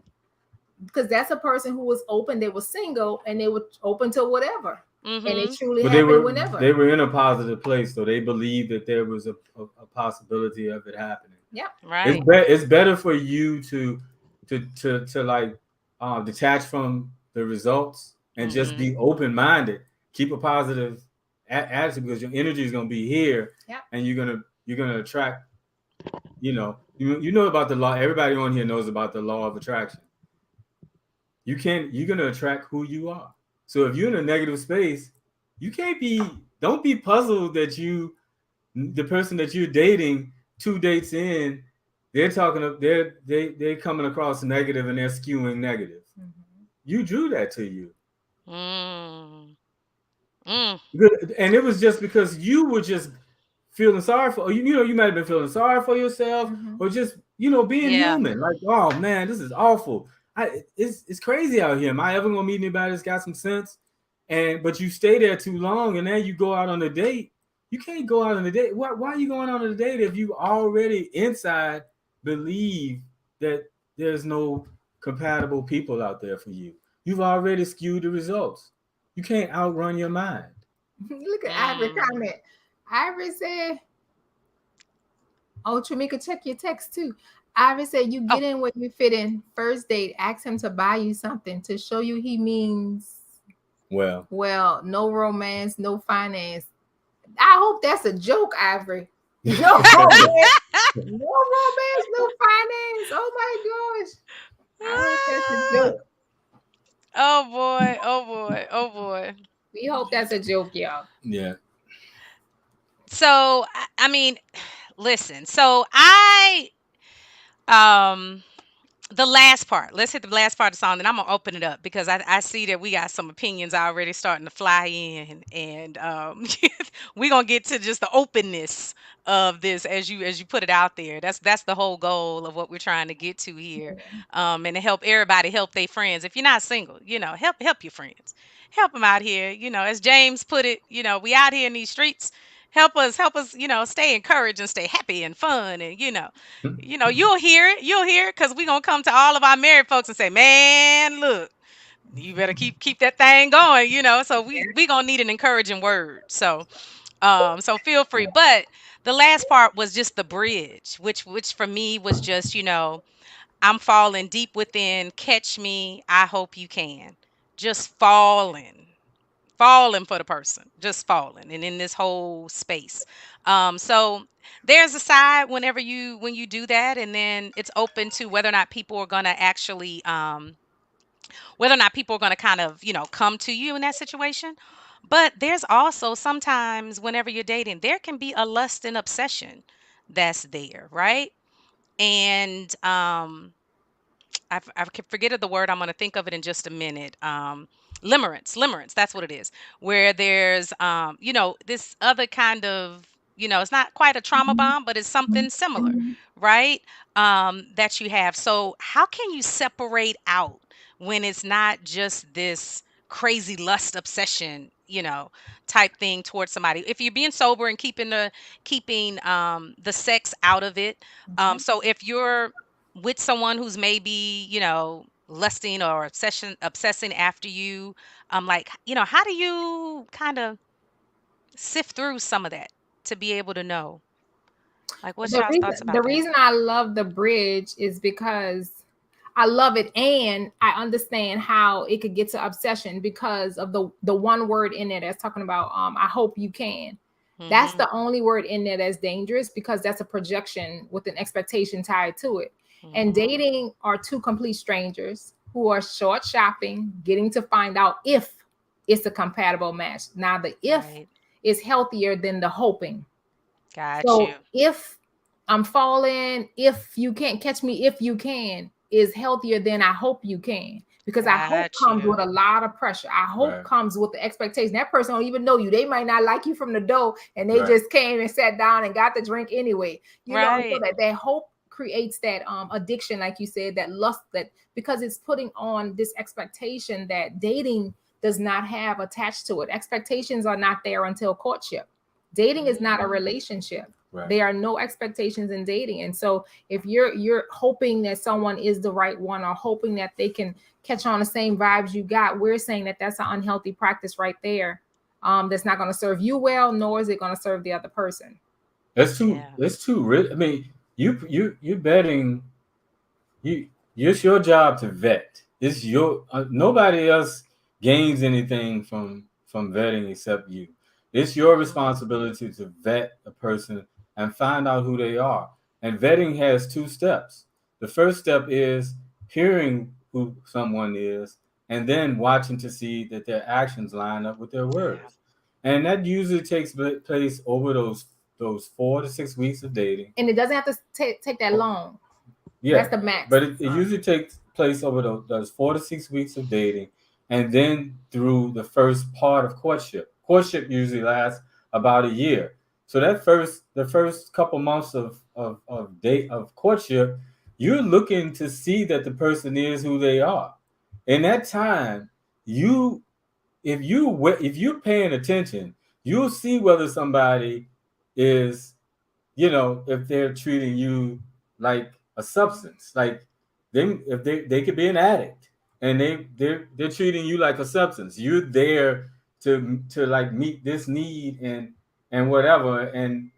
because that's a person who was open. They were single and they were open to whatever. and it Mm-hmm. truly But happened whenever. they were in a positive place, so they believed that there was a possibility of it happening. Yeah. Right. It's better for you to like detach from the results and just Mm-hmm. be open minded. Keep a positive attitude because your energy is gonna be here, Yeah. and you're gonna attract. You know about the law. Everybody on here knows about the law of attraction. You're gonna attract who you are. So if you're in a negative space, you can't be. Don't be puzzled that the person that you're dating 2 dates in, they're they're coming across negative and they're skewing negative. Mm-hmm. You drew that to you. Mm. Mm. And it was just because you were just feeling sorry for you might have been feeling sorry for yourself, Mm-hmm. or just being Yeah. human, like, oh man, this is awful. It's crazy out here. Am I ever gonna meet anybody that's got some sense? But you stay there too long, and then you go out on a date. You can't go out on a date. Why are you going out on a date if you already inside believe that there's no compatible people out there for you? You've already skewed the results. You can't outrun your mind. Look at Ivory Mm. comment. Ivory said, "Oh, Tramika, check your text too." Ivory said, "You Oh. get in where you fit in. First date, ask him to buy you something to show you he means Well, no romance, no finance." I hope that's a joke, Ivory. No romance, no finance. Oh my gosh. I hope that's a joke. Oh boy. Oh boy. Oh boy. We hope that's a joke, y'all. yeah. So I mean, listen. So I um the last part. Let's hit the last part of the song, then I'm gonna open it up because I see that we got some opinions already starting to fly in, and we're gonna get to just the openness of this as you put it out there. That's the whole goal of what we're trying to get to here, and to help everybody help their friends. If you're not single, help your friends, help them out here. As James put it, we out here in these streets. Help us, stay encouraged and stay happy and fun, and you'll hear it. You'll hear it because we're gonna come to all of our married folks and say, "Man, look, you better keep that thing going." So we gonna need an encouraging word. So feel free. But the last part was just the bridge, which for me was just, I'm falling deep within. Catch me. I hope you can. Just falling for the person, just falling, and in this whole space. So there's a side when you do that, and then it's open to whether or not people are going to actually whether or not people are going to kind of come to you in that situation. But there's also sometimes whenever you're dating, there can be a lust and obsession that's there, right? And I forget of the word. I'm going to think of it in just a minute. Limerence. That's what it is. Where there's, this other kind of, it's not quite a trauma bond, but it's something similar, right? That you have. So how can you separate out when it's not just this crazy lust obsession, type thing towards somebody? If you're being sober and keeping the sex out of it. Okay. So if you're with someone who's maybe, lusting or obsessing after you, like, how do you kind of sift through some of that to be able to know? Like, what's y'all's thoughts The about that? reason I love the bridge is because I love it, and I understand how it could get to obsession because of the one word in there that's talking about I hope you can. That's Mm-hmm. the only word in there that's dangerous because that's a projection with an expectation tied to it. And Mm-hmm. dating are two complete strangers who are short shopping, getting to find out if it's a compatible match. Now the if Right. is healthier than the hoping. Got you. So if I'm falling, if you can't catch me, if you can, is healthier than I hope you can. Because I hope Got comes you. with a lot of pressure. I hope Right. comes with the expectation. That person don't even know you. They might not like you from the door, and they Right. just came and sat down and got the drink anyway. So Right. that hope creates that addiction, like you said, that lust, that because it's putting on this expectation that dating does not have attached to it. Expectations are not there until courtship. Dating is not a relationship. Right. There are no expectations in dating. And so if you're hoping that someone is the right one or hoping that they can catch on the same vibes you got, we're saying that that's an unhealthy practice right there. that's not going to serve you well, nor is it going to serve the other person. That's too. Yeah. It's too. I mean, you betting. You it's your job to vet. It's your nobody else gains anything from vetting except you. It's your responsibility to vet a person and find out who they are. And vetting has two steps. The first step is hearing who someone is and then watching to see that their actions line up with their Yeah. words. And that usually takes place over those 4 to 6 weeks of dating. And it doesn't have to take that long. Yeah, That's the max. but it usually takes place over those 4 to 6 weeks of dating, and then through the first part of courtship. Courtship usually lasts about a year. So the first couple months of courtship, you're looking to see that the person is who they are. In that time, you if you're paying attention, you'll see whether somebody is, if they're treating you like a substance, like if they could be an addict and they're treating you like a substance. You're there to like meet this need and whatever, and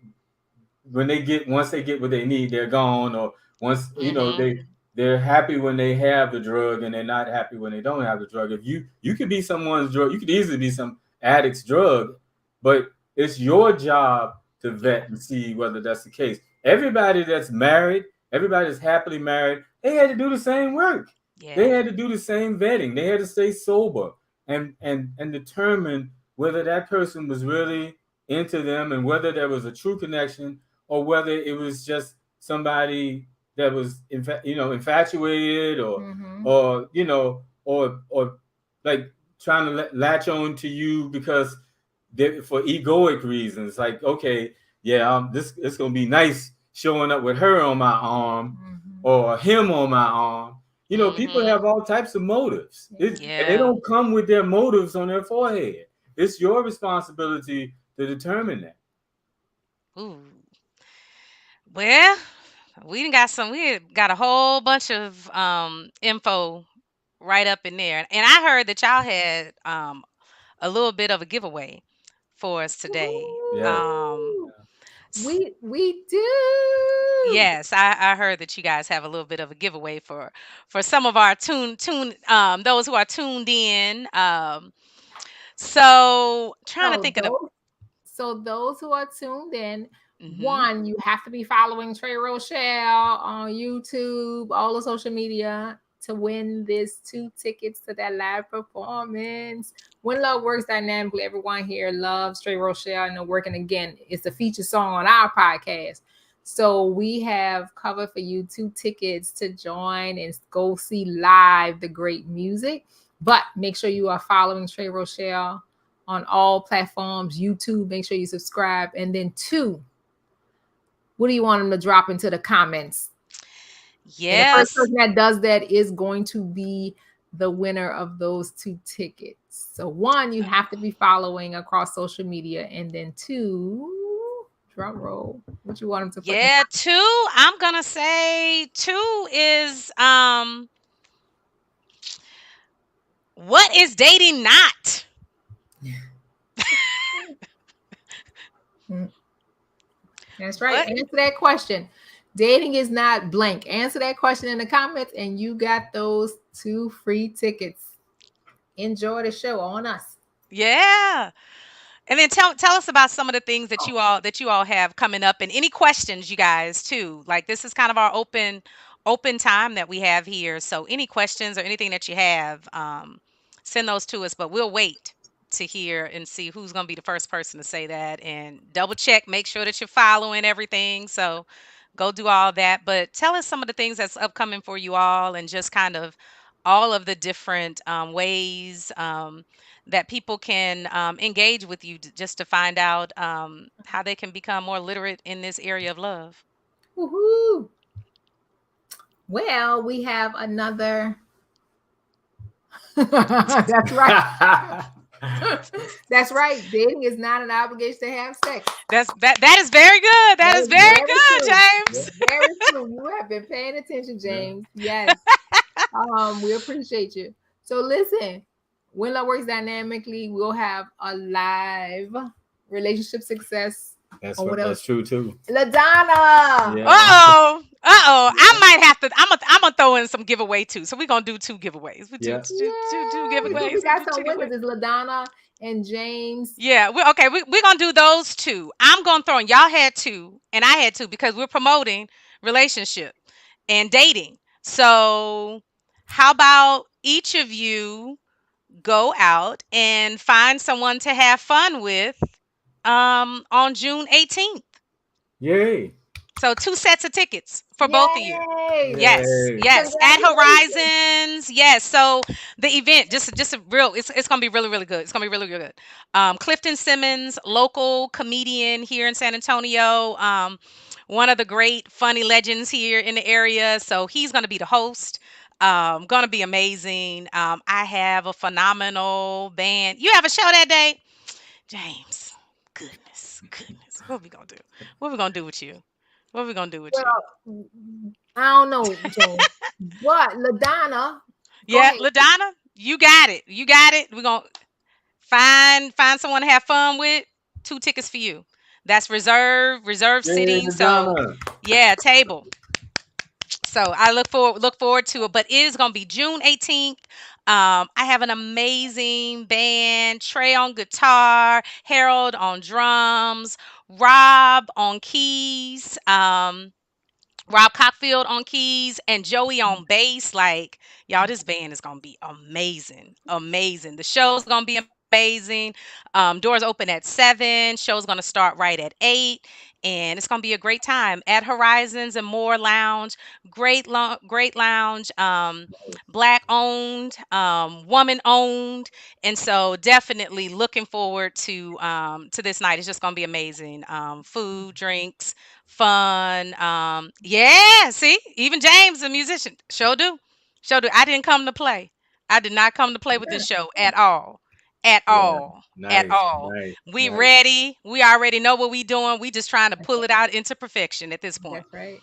once they get what they need, they're gone. Or once Mm-hmm. they're happy when they have the drug and they're not happy when they don't have the drug. If you could be someone's drug, you could easily be some addict's drug, but it's your job to Yeah. vet and see whether that's the case. Everybody that's married, everybody that's happily married, they had to do the same work. They Yeah. had to do the same vetting. They had to stay sober and determine whether that person was really into them and whether there was a true connection or whether it was just somebody that was infatuated Mm-hmm. or like trying to latch on to you because for egoic reasons, like, okay, yeah, this it's gonna be nice showing up with her on my arm Mm-hmm. or him on my arm. People Mm-hmm. have all types of motives, and they Yeah. don't come with their motives on their forehead. It's your responsibility to determine that. Ooh. Well, we got a whole bunch of info right up in there. And I heard that y'all had a little bit of a giveaway for us today. Yeah. Woo! We do. Yes, I heard that you guys have a little bit of a giveaway for some of our tune those who are tuned in. So trying to So think of the those who are tuned in, hmm one, you have to be following Trey Rochelle on YouTube, all the social media to win this 2 tickets to that live performance. When Love Works Dynamically, everyone here loves Trey Rochelle and they're working again. It's a feature song on our podcast. So we have covered for you 2 tickets to join and go see live the great music. But make sure you are following Trey Rochelle on all platforms. YouTube, make sure you subscribe. And then 2, what do you want them to drop into the comments? And the first yes. person that does that is going to be the winner of those 2 tickets. So 1, you have to be following across social media. And then 2, drum roll. What you want them to put in the Yeah, 2, I'm gonna say 2 is what is dating not? comments? That's right. What? Answer that question. Dating is not blank. Answer that question in the comments, and you got those 2 free tickets. Enjoy the show on us. Yeah. And then tell us about some of the things that you all have coming up, and any questions, you guys, too. Like, this is kind of our open time that we have here. So any questions or anything that you have, send those to us. But we'll wait to hear and see who's going to be the first person to say that, and double check, make sure that you're following everything. So go do all that. But tell us some of the things that's upcoming for you all, and just kind of all of the different ways. That people can engage with you just to find out how they can become more literate in this area of love. Woohoo! Well, we have another. That's right. That's right. Dating is not an obligation to have sex. That is very good. That is very good, true. James. Very true. You have been paying attention, James. Yes. We appreciate you. So listen, When Love Works Dynamically, we'll have a live relationship success. Or what That's else? true too. LaDonna. Yeah. Uh-oh. Uh-oh. I might have to I'm gonna throw in some giveaway too. So we're gonna do two giveaways. We do Yeah. two Yeah, we giveaways. We got do some two winners. giveaways. It's LaDonna and James. Yeah, we're gonna do those two. I'm gonna throw in y'all had two and I had two because we're promoting relationship and dating. So how about each of you go out and find someone to have fun with on June 18th. Yay. So two sets of tickets for both of you. Yay! Yes, Yay. yes, at Congratulations! Horizons. Yes, so the event just a real. It's gonna be really good. It's gonna be really good. Clifton Simmons, local comedian here in San Antonio. One of the great funny legends here in the area. So he's gonna be the host. Gonna be amazing. I have a phenomenal band. You have a show that day, James. Goodness. What we gonna do? What we gonna do with you? What we gonna do with you? Well, I don't know, James, but LaDonna, go Yeah, ahead. LaDonna, you got it. You got it. We're gonna find someone to have fun with. Two tickets for you. That's reserved Yay, sitting. So Madonna. yeah, table. So I look forward to it. But it is gonna be June 18th. I have an amazing band: Trey on guitar, Harold on drums, Rob on keys. Rob Cockfield on keys and Joey on bass. Like, y'all, this band is gonna be amazing. Amazing. The show's gonna be amazing. Doors open at 7. Show's gonna start right at 8. And it's gonna be a great time at Horizons and More Lounge. Great lounge. Black owned, woman owned. And so definitely looking forward to this night. It's just gonna be amazing. Food, drinks, fun. Yeah, see, even James, a musician, sure do, sure do. I didn't come to play. I did not come to play with this show at all, at Yeah. all, at Nice. all. Nice. We Nice. ready. We already know what we doing. We just trying to That's pull it out into perfection at this point. that's right.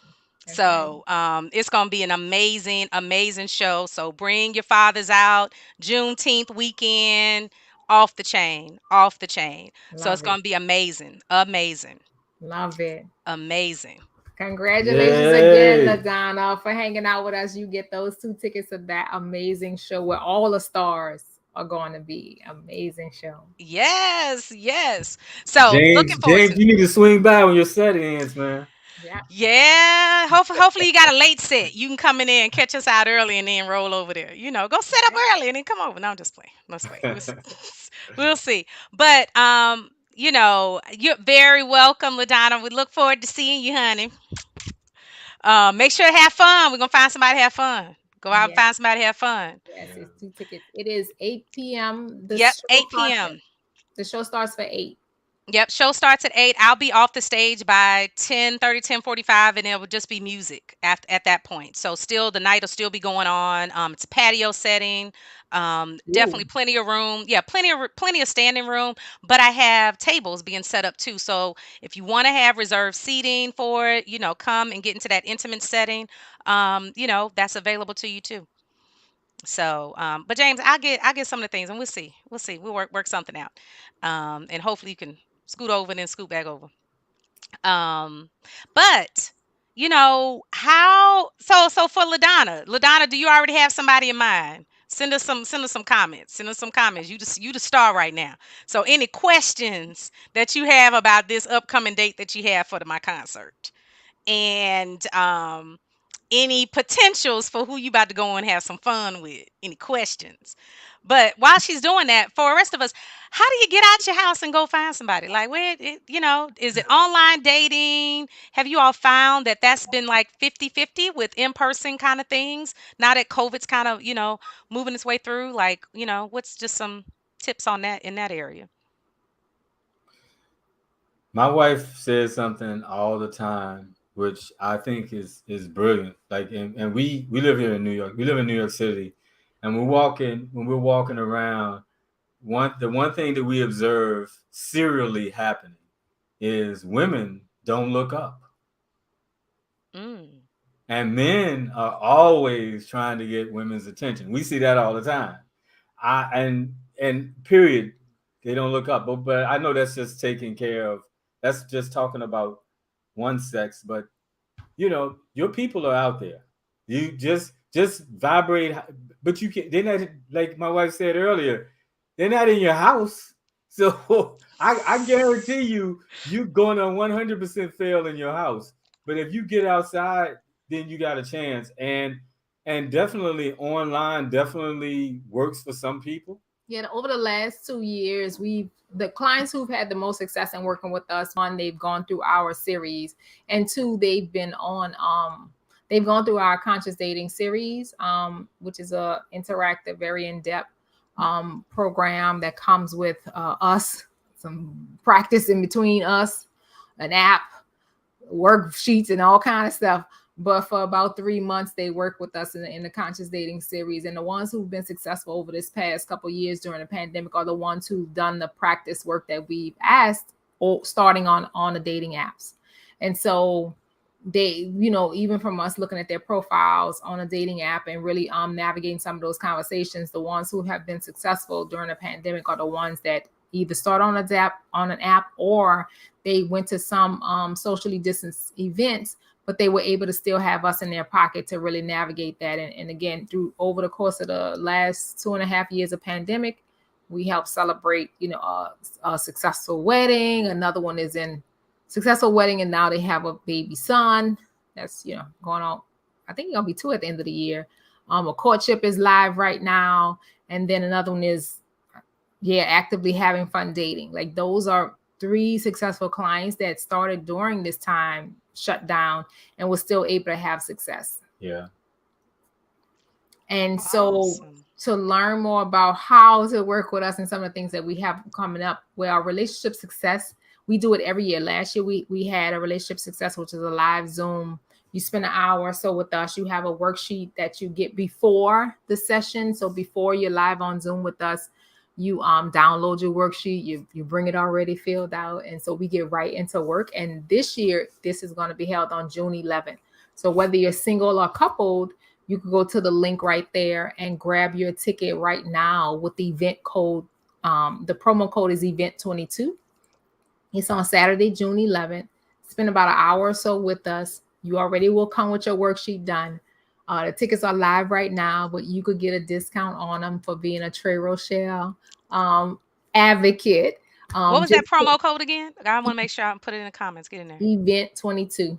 That's right. So it's gonna be an amazing show. So bring your fathers out. Juneteenth weekend, off the chain, off the chain. So it's Love it. gonna be amazing, Love it. amazing. Congratulations again, Yay. LaDonna, for hanging out with us. You get those two tickets to that amazing show where all the stars are going to be. Amazing show. Yes. So looking forward James, to it. you need to swing by when your set ends, man. Yeah. Yeah. Hopefully you got a late set. You can come in there and catch us out early and then roll over there. Go set up early and then come over. No, I'm just playing. Let's play. We'll see. We'll see. But you're very welcome, LaDonna. We look forward to seeing you, honey. Make sure to have fun. We're gonna find somebody to have fun. Go out and Yes. find somebody to have fun. Yes. Yeah. It's two tickets. It is 8 p.m. Yep, 8 p.m. The show starts for 8. Yep, show starts at 8. I'll be off the stage by 10:30, 10:45, and it will just be music at that point. So still the night will still be going on. It's a patio setting. Definitely Ooh. plenty of room. Yeah, plenty of standing room, but I have tables being set up too. So if you want to have reserved seating for it, come and get into that intimate setting. That's available to you too. So, but James, I get some of the things, and we'll see. We'll work something out, and hopefully you can scoot over and then scoot back over. Um, but how? So for Ladonna, do you already have somebody in mind? Send us some comments. Send us some comments. You the star right now. So any questions that you have about this upcoming date that you have for my concert, and any potentials for who you about to go and have some fun with, any questions. But while she's doing that, for the rest of us, how do you get out your house and go find somebody? Like, is it online dating? Have you all found that that's been like 50-50 with in-person kind of things? Now that COVID's kind of, moving its way through, like, what's just some tips on that in that area? My wife says something all the time, which I think is brilliant. Like, and we live here in New York. We live in New York City, and when we're walking around, the one thing that we observe serially happening is women don't look up, Mm. and men are always trying to get women's attention. We see that all the time. and period, they don't look up. But I know that's just taking care of. That's just talking about one sex, but your people are out there. You just vibrate, but you can. They're not, like my wife said earlier. They're not in your house, so I guarantee you're gonna 100% fail in your house. But if you get outside, then you got a chance. And definitely online definitely works for some people. Yeah, over the last 2 years, the clients who've had the most success in working with us, one, they've gone through our series, and two, they've gone through our conscious dating series, which is a interactive, very in-depth program that comes with us, some practice in between us, an app, worksheets, and all kind of stuff. But for about 3 months, they work with us in the conscious dating series. And the ones who've been successful over this past couple of years during the pandemic are the ones who've done the practice work that we've asked, or starting on the dating apps. And so they, even from us looking at their profiles on a dating app and really navigating some of those conversations, the ones who have been successful during the pandemic are the ones that either start on an app, or they went to some socially distanced events, but they were able to still have us in their pocket to really navigate that. And again, through over the course of the last 2.5 years of pandemic, we help celebrate, a successful wedding. Another one is in successful wedding, and now they have a baby son. That's going on. I think it'll be two at the end of the year. A courtship is live right now, and then another one is actively having fun dating. Like, those are 3 successful clients that started during this time shut down and was still able to have success. Yeah. And so Awesome. to learn more about how to work with us and some of the things that we have coming up with our relationship success, we do it every year. Last year, we had a relationship success, which is a live Zoom. You spend an hour or so with us. You have a worksheet that you get before the session. So before you're live on Zoom with us, you download your worksheet, you bring it already filled out, and so we get right into work. And this year, this is going to be held on June 11th. So whether you're single or coupled, you can go to the link right there and grab your ticket right now with the event code. The promo code is event22. It's on Saturday, June 11th. Spend about an hour or so with us. You already will come with your worksheet done. The tickets are live right now, but you could get a discount on them for being a Trey Rochelle advocate. What was that Just promo code again? I want to make sure I put it in the comments. Get in there. Event 22.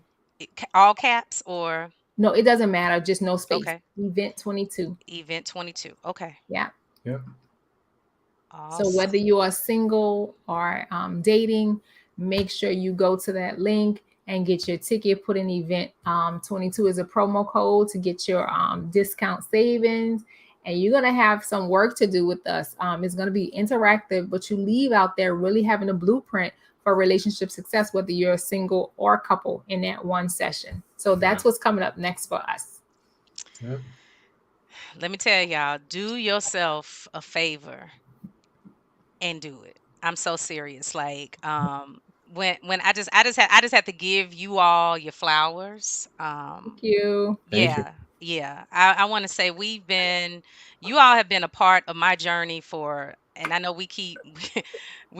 All caps or No, it doesn't matter. Just no space. okay. Event 22. Event 22. Okay. Yeah. Yep. So Awesome. whether you are single or dating, make sure you go to that link and get your ticket. Put in event 22 as a promo code to get your discount savings. And you're going to have some work to do with us. It's going to be interactive, but you leave out there really having a blueprint for relationship success, whether you're single or couple, in that one session. So that's what's coming up next for us. Yep. Let me tell y'all, do yourself a favor and do it. I'm so serious. Like, when I just have to give you all your flowers. Thank you. Thank you. Yeah. I want to say you all have been a part of my journey and I know we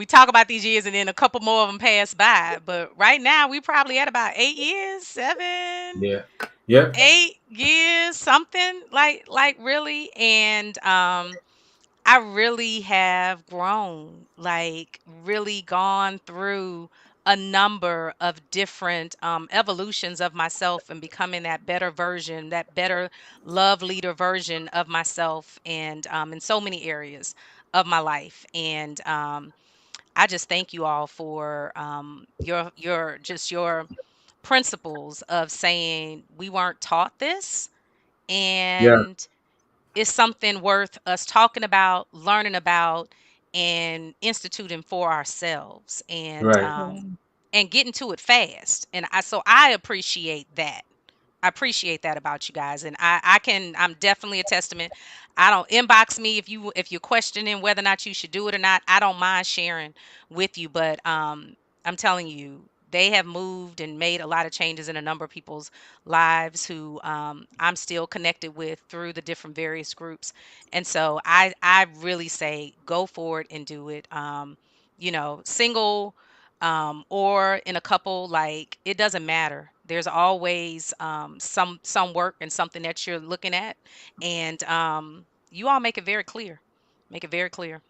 talk about these years and then a couple more of them pass by, but right now we probably at about 8 years, 7, Yeah. Yep. 8 years, something like really. And I really have grown, like really gone through a number of different evolutions of myself and becoming that better version, that better love leader version of myself, and in so many areas of my life. And I just thank you all for your principles of saying we weren't taught this, Yeah. and it's something worth us talking about, learning about, and instituting for ourselves, Right. and getting to it fast. And I appreciate that. I appreciate that about you guys. And I'm definitely a testament. I don't inbox me if you're questioning whether or not you should do it or not. I don't mind sharing with you, but I'm telling you, they have moved and made a lot of changes in a number of people's lives who I'm still connected with through the different various groups. And so I really say go for it and do it. Single or in a couple, like it doesn't matter. There's always some work and something that you're looking at, and you all make it very clear. Make it very clear.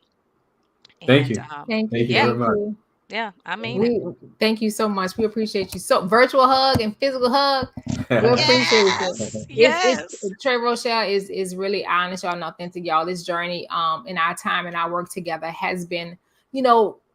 Thank And you. Thank you. Thank you yeah, very Thank much. you. yeah, I mean it. We thank you so much. We appreciate you. So virtual hug and physical hug. We appreciate you. Yes, It's yes. Trey Rochelle is really honest, y'all, and authentic, y'all. This journey, in our time and our work together has been,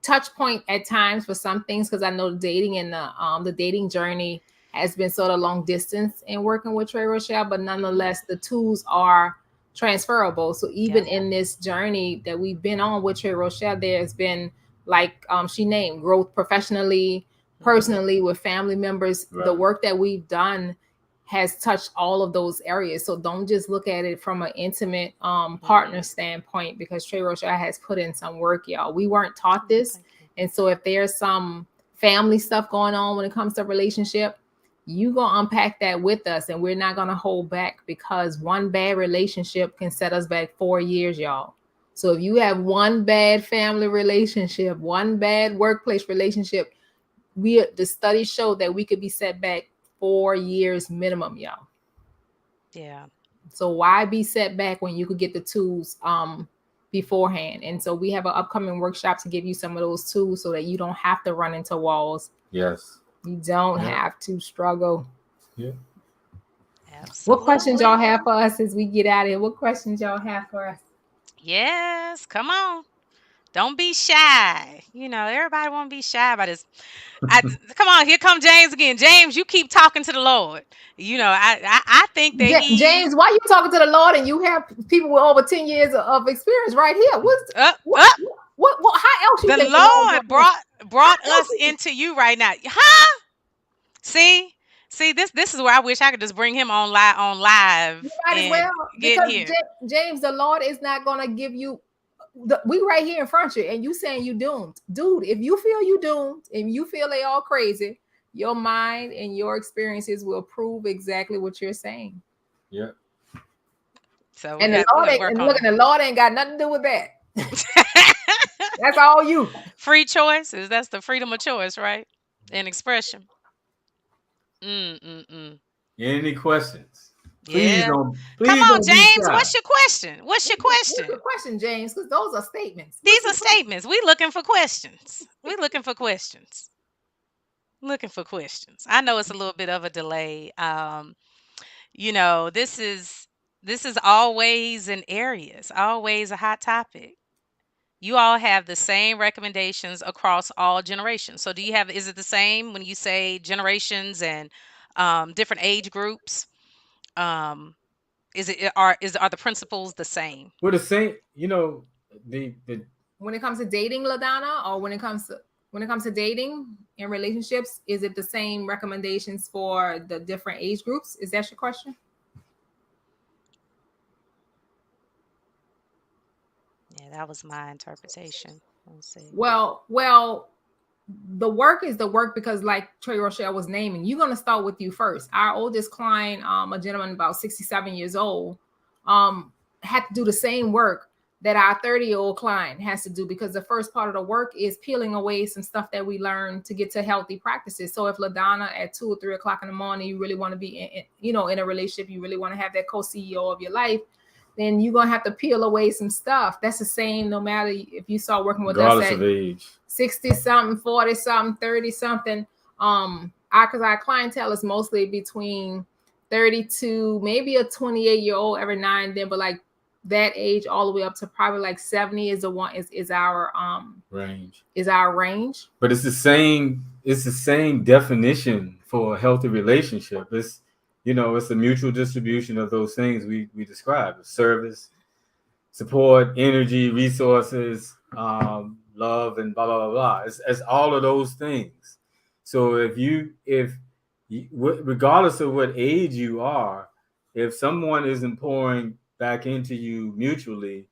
touch point at times for some things because I know dating and the dating journey has been sort of long distance in working with Trey Rochelle, but nonetheless the tools are transferable. So Yeah. even in this journey that we've been on with Trey Rochelle, there's been like she named growth professionally, personally, with family members. Right. The work that we've done has touched all of those areas. So don't just look at it from an intimate partner standpoint, because Trey Rochelle has put in some work, y'all. We weren't taught this. Thank you. And so if there's some family stuff going on when it comes to relationship, you gonna unpack that with us, and we're not gonna hold back, because one bad relationship can set us back 4 years, y'all. So if you have one bad family relationship, one bad workplace relationship, the studies show that we could be set back 4 years minimum, y'all. Yeah. So why be set back when you could get the tools beforehand? And so we have an upcoming workshop to give you some of those tools so that you don't have to run into walls. Yes. You don't Yeah. have to struggle. Yeah. Absolutely. What questions y'all have for us as we get out of here? What questions y'all have for us? Yes, come on. Don't be shy. Everybody want to be shy about this. Come on, here come James again. James, you keep talking to the Lord. I think that he James, why you talking to the Lord and you have people with over 10 years of experience right here? What's up what, up. what how else you The think the Lord Lord gonna brought how else us into you right now. Huh? See? See, this is where I wish I could just bring him on you live might as well, and get in because here. James, the Lord is not gonna give you we right here in front of you, and you saying you doomed. Dude, if you feel you doomed and you feel they all crazy, your mind and your experiences will prove exactly what you're saying. Yeah. So And we got to work and on look, him. and the Lord ain't got nothing to do with that. That's all you. Free choices. That's the freedom of choice, right? And expression. Mm. Any questions? Yeah. Come Please on, don't be James. shy. What's your question? What's your What's question? your question, James? Because those are statements. These What's are your question? statements. We looking for questions. We looking for questions. Looking for questions. I know it's a little bit of a delay. This is always an area. It's always a hot topic. You all have the same recommendations across all generations. So is it the same when you say generations and different age groups? Um, are the principles the same? We're the same. The When it comes to dating, LaDonna, or when it comes to dating and relationships, is it the same recommendations for the different age groups? Is that your question? Yeah, that was my interpretation. Let's see. Well, the work is the work, because like Trey Rochelle was naming, you're gonna start with you first. Our oldest client, a gentleman about 67 years old, had to do the same work that our 30-year-old client has to do, because the first part of the work is peeling away some stuff that we learned to get to healthy practices. So if LaDonna at 2 or 3 o'clock in the morning, you really want to be in a relationship, you really want to have that co-CEO of your life, then you're gonna have to peel away some stuff. That's the same no matter if you start working with us regardless at of age. 60 something, 40 something, 30 something. Because our clientele is mostly between 32, maybe a 28-year-old every now and then, but like that age all the way up to probably like 70 is our range. Is our range. But it's the same definition for a healthy relationship. It's a mutual distribution of those things we described: service, support, energy, resources, love, and blah blah blah blah. It's all of those things. So if regardless of what age you are, if someone isn't pouring back into you mutually,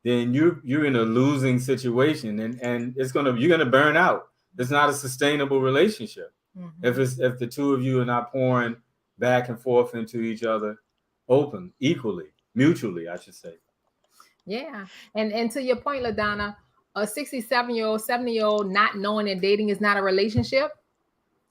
then you're in a losing situation, and you're gonna burn out. it's not a sustainable relationship. Mm-hmm. If the two of you are not pouring back and forth into each other, equally, mutually, I should say. Yeah. And to your point, LaDonna, a 67-year-old, 70-year-old not knowing that dating is not a relationship,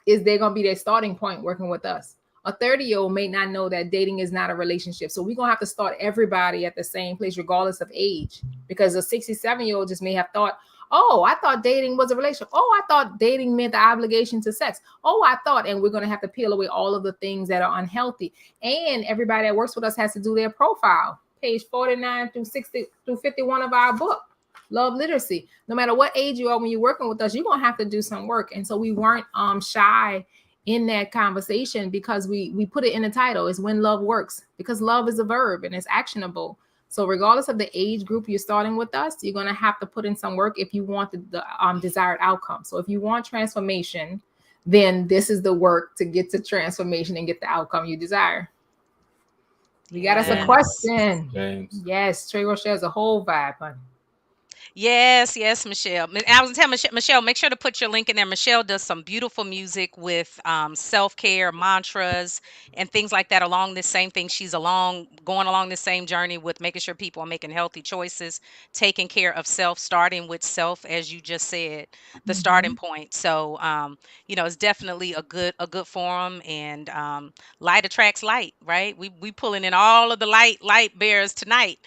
is they're going to be their starting point working with us. A 30-year-old may not know that dating is not a relationship. So we're going to have to start everybody at the same place, regardless of age. Because a 67-year-old just may have thought, oh, I thought dating was a relationship. Oh, I thought dating meant the obligation to sex. Oh, I thought, and we're going to have to peel away all of the things that are unhealthy. And everybody that works with us has to do their profile. Page 49 through 60 through 51 of our book, Love Literacy. No matter what age you are when you're working with us, you're going to have to do some work. And so we weren't shy in that conversation because we put it in the title. It's When Love Works, because love is a verb and it's actionable. So regardless of the age group you're starting with us, you're going to have to put in some work if you want the desired outcome. So if you want transformation, then this is the work to get to transformation and get the outcome you desire. We got us a question. James. Yes, Trey Rochelle's a whole vibe, honey. Yes, Michelle. I was telling Michelle, make sure to put your link in there. Michelle does some beautiful music with self-care mantras and things like that along this same thing. She's going along this same journey with making sure people are making healthy choices, taking care of self, starting with self, as you just said, the starting point. So, it's definitely a good forum, and light attracts light, right? We pulling in all of the light bearers tonight.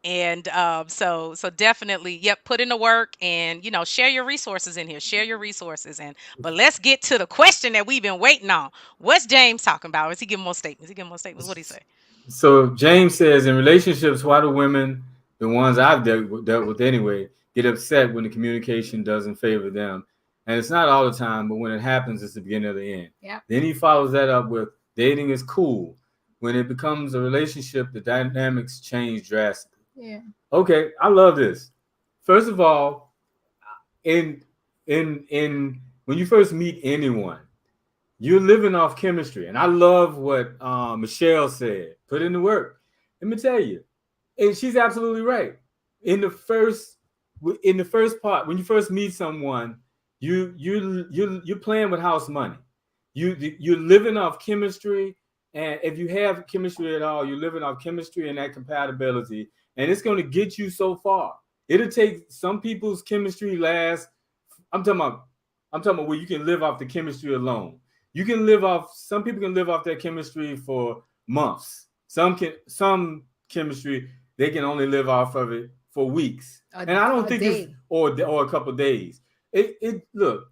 And so definitely, yep, put in the work, and share your resources in here. But let's get to the question that we've been waiting on. What's James talking about? Is he giving more statements? What'd he say? So James says, in relationships, why do women, the ones I've dealt with anyway, get upset when the communication doesn't favor them? And it's not all the time, but when it happens, it's the beginning of the end. Yeah. Then he follows that up with, dating is cool. When it becomes a relationship, the dynamics change drastically. Yeah. Okay, I love this. First of all, in when you first meet anyone, you're living off chemistry. And I love what Michelle said. Put in the work. Let me tell you, and she's absolutely right. In the first part, when you first meet someone, you're playing with house money. You're living off chemistry, and if you have chemistry at all, you're living off chemistry and that compatibility. And it's going to get you so far. It'll take some people's chemistry last. I'm talking about where you can live off the chemistry alone. Some people can live off their chemistry for months. Some chemistry, they can only live off of it for weeks. And I don't think it's or a couple of days. Look,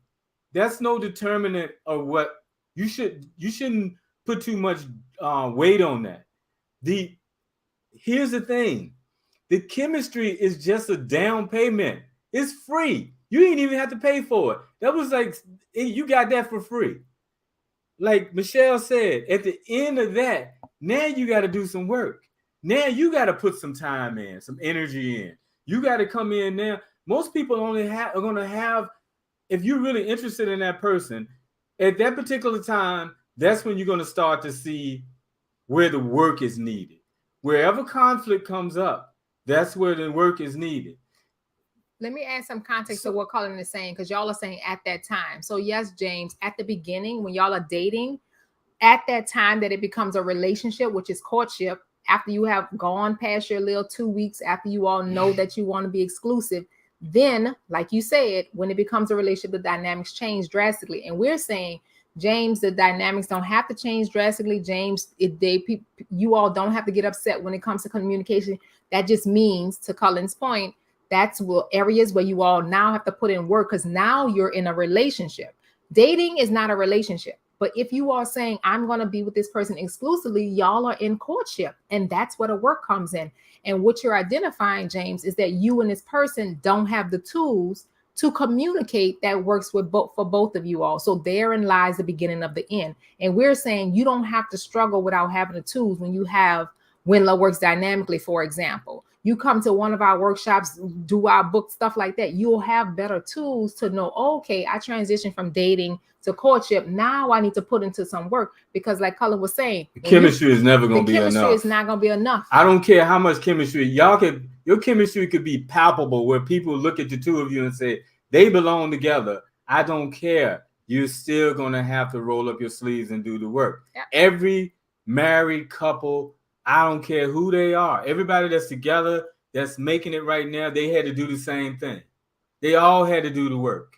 that's no determinant of what you shouldn't put too much weight on that. Here's the thing. The chemistry is just a down payment. It's free. You didn't even have to pay for it. That was like, you got that for free. Like Michelle said, at the end of that, now you got to do some work. Now you got to put some time in, some energy in. You got to come in now. Most people are going to have, if you're really interested in that person, at that particular time, that's when you're going to start to see where the work is needed. Wherever conflict comes up, that's where the work is needed. Let me add some context to what Colin is saying, because y'all are saying at that time. So yes, James, at the beginning, when y'all are dating, at that time that it becomes a relationship, which is courtship, after you have gone past your little 2 weeks, after you all know that you want to be exclusive, then, like you said, when it becomes a relationship, the dynamics change drastically. And we're saying, James, the dynamics don't have to change drastically. James, you all don't have to get upset when it comes to communication. That just means, to Colin's point, that's areas where you all now have to put in work, because now you're in a relationship. Dating is not a relationship. But if you are saying, I'm going to be with this person exclusively, y'all are in courtship. And that's where the work comes in. And what you're identifying, James, is that you and this person don't have the tools to communicate that works for both of you all. So therein lies the beginning of the end. And we're saying you don't have to struggle without having the tools when you have When Love Works Dynamically, for example. You come to one of our workshops, do our book, stuff like that. You'll have better tools to know, okay, I transitioned from dating to courtship. Now I need to put into some work, because like Colin was saying, the chemistry is never going to be enough. The chemistry is not going to be enough. I don't care how much chemistry. Your chemistry could be palpable, where people look at the two of you and say, they belong together. I don't care. You're still going to have to roll up your sleeves and do the work. Yeah. Every married couple, I don't care who they are, everybody that's together, that's making it right now, they had to do the same thing. They all had to do the work.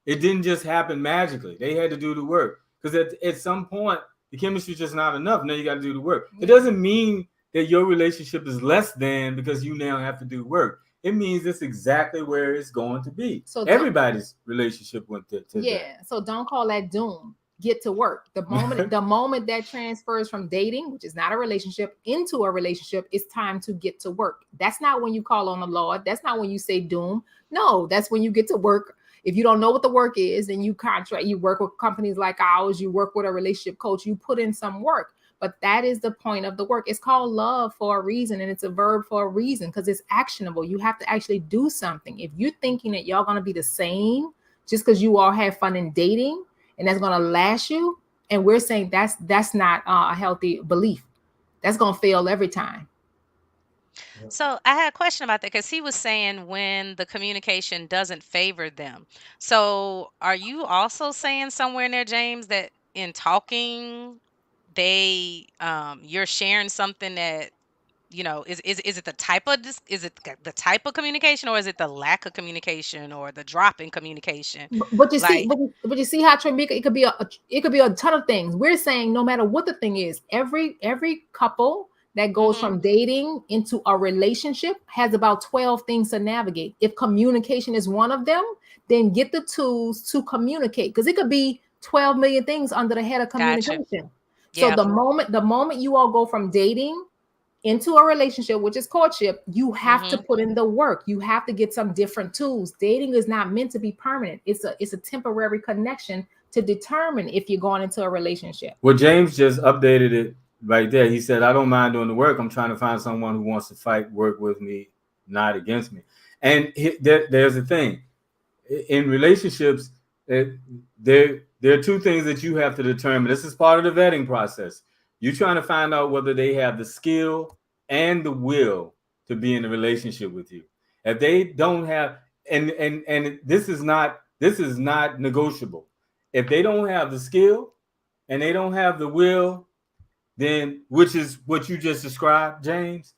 It didn't just happen magically. They had to do the work. Because at some point, the chemistry is just not enough. Now you got to do the work. It doesn't mean that your relationship is less than because you now have to do work. It means it's exactly where it's going to be. So everybody's relationship went to that. So don't call that doom. Get to work. The moment that transfers from dating, which is not a relationship, into a relationship, it's time to get to work. That's not when you call on the Lord. That's not when you say doom. No, that's when you get to work. If you don't know what the work is, then you work with companies like ours, you work with a relationship coach, you put in some work. But that is the point of the work. It's called love for a reason, and it's a verb for a reason because it's actionable. You have to actually do something. If you're thinking that y'all going to be the same just because you all have fun in dating and that's going to last you, and we're saying that's not a healthy belief. That's going to fail every time. So I had a question about that because he was saying when the communication doesn't favor them. So are you also saying somewhere in there, James, that in talking, you're sharing something that is it the type of the type of communication, or is it the lack of communication or the drop in communication? But you see, but you see how Tramika, it could be a ton of things. We're saying no matter what the thing is, every couple that goes from dating into a relationship has about 12 things to navigate. If communication is one of them, then get the tools to communicate, because it could be 12 million things under the head of communication. Gotcha. So the moment you all go from dating into a relationship, which is courtship, you have to put in the work. You have to get some different tools. Dating is not meant to be permanent. It's a temporary connection to determine if you're going into a relationship. Well, James just updated it right there. He said, I don't mind doing the work. I'm trying to find someone who wants to work with me, not against me. And there's the thing. In relationships, there are two things that you have to determine. This is part of the vetting process. You're trying to find out whether they have the skill and the will to be in a relationship with you. If they don't have, and this is not negotiable. If they don't have the skill and they don't have the will, then, which is what you just described, James,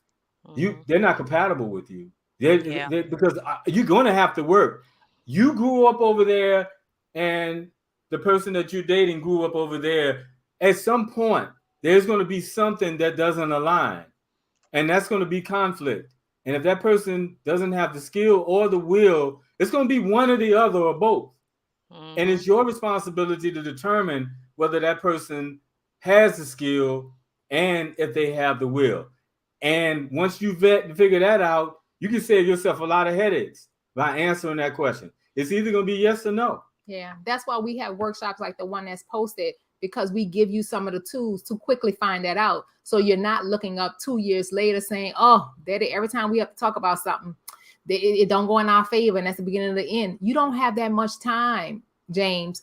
they're not compatible with you. Because you're going to have to work. You grew up over there, and the person that you're dating grew up over there. At some point, there's going to be something that doesn't align, and that's going to be conflict. And if that person doesn't have the skill or the will, it's going to be one or the other or both. And it's your responsibility to determine whether that person has the skill and if they have the will. And once you figure that out, you can save yourself a lot of headaches by answering that question. It's either going to be yes or no. Yeah, that's why we have workshops like the one that's posted, because we give you some of the tools to quickly find that out. So you're not looking up 2 years later saying, oh, every time we have to talk about something, it don't go in our favor, and that's the beginning of the end. You don't have that much time, James.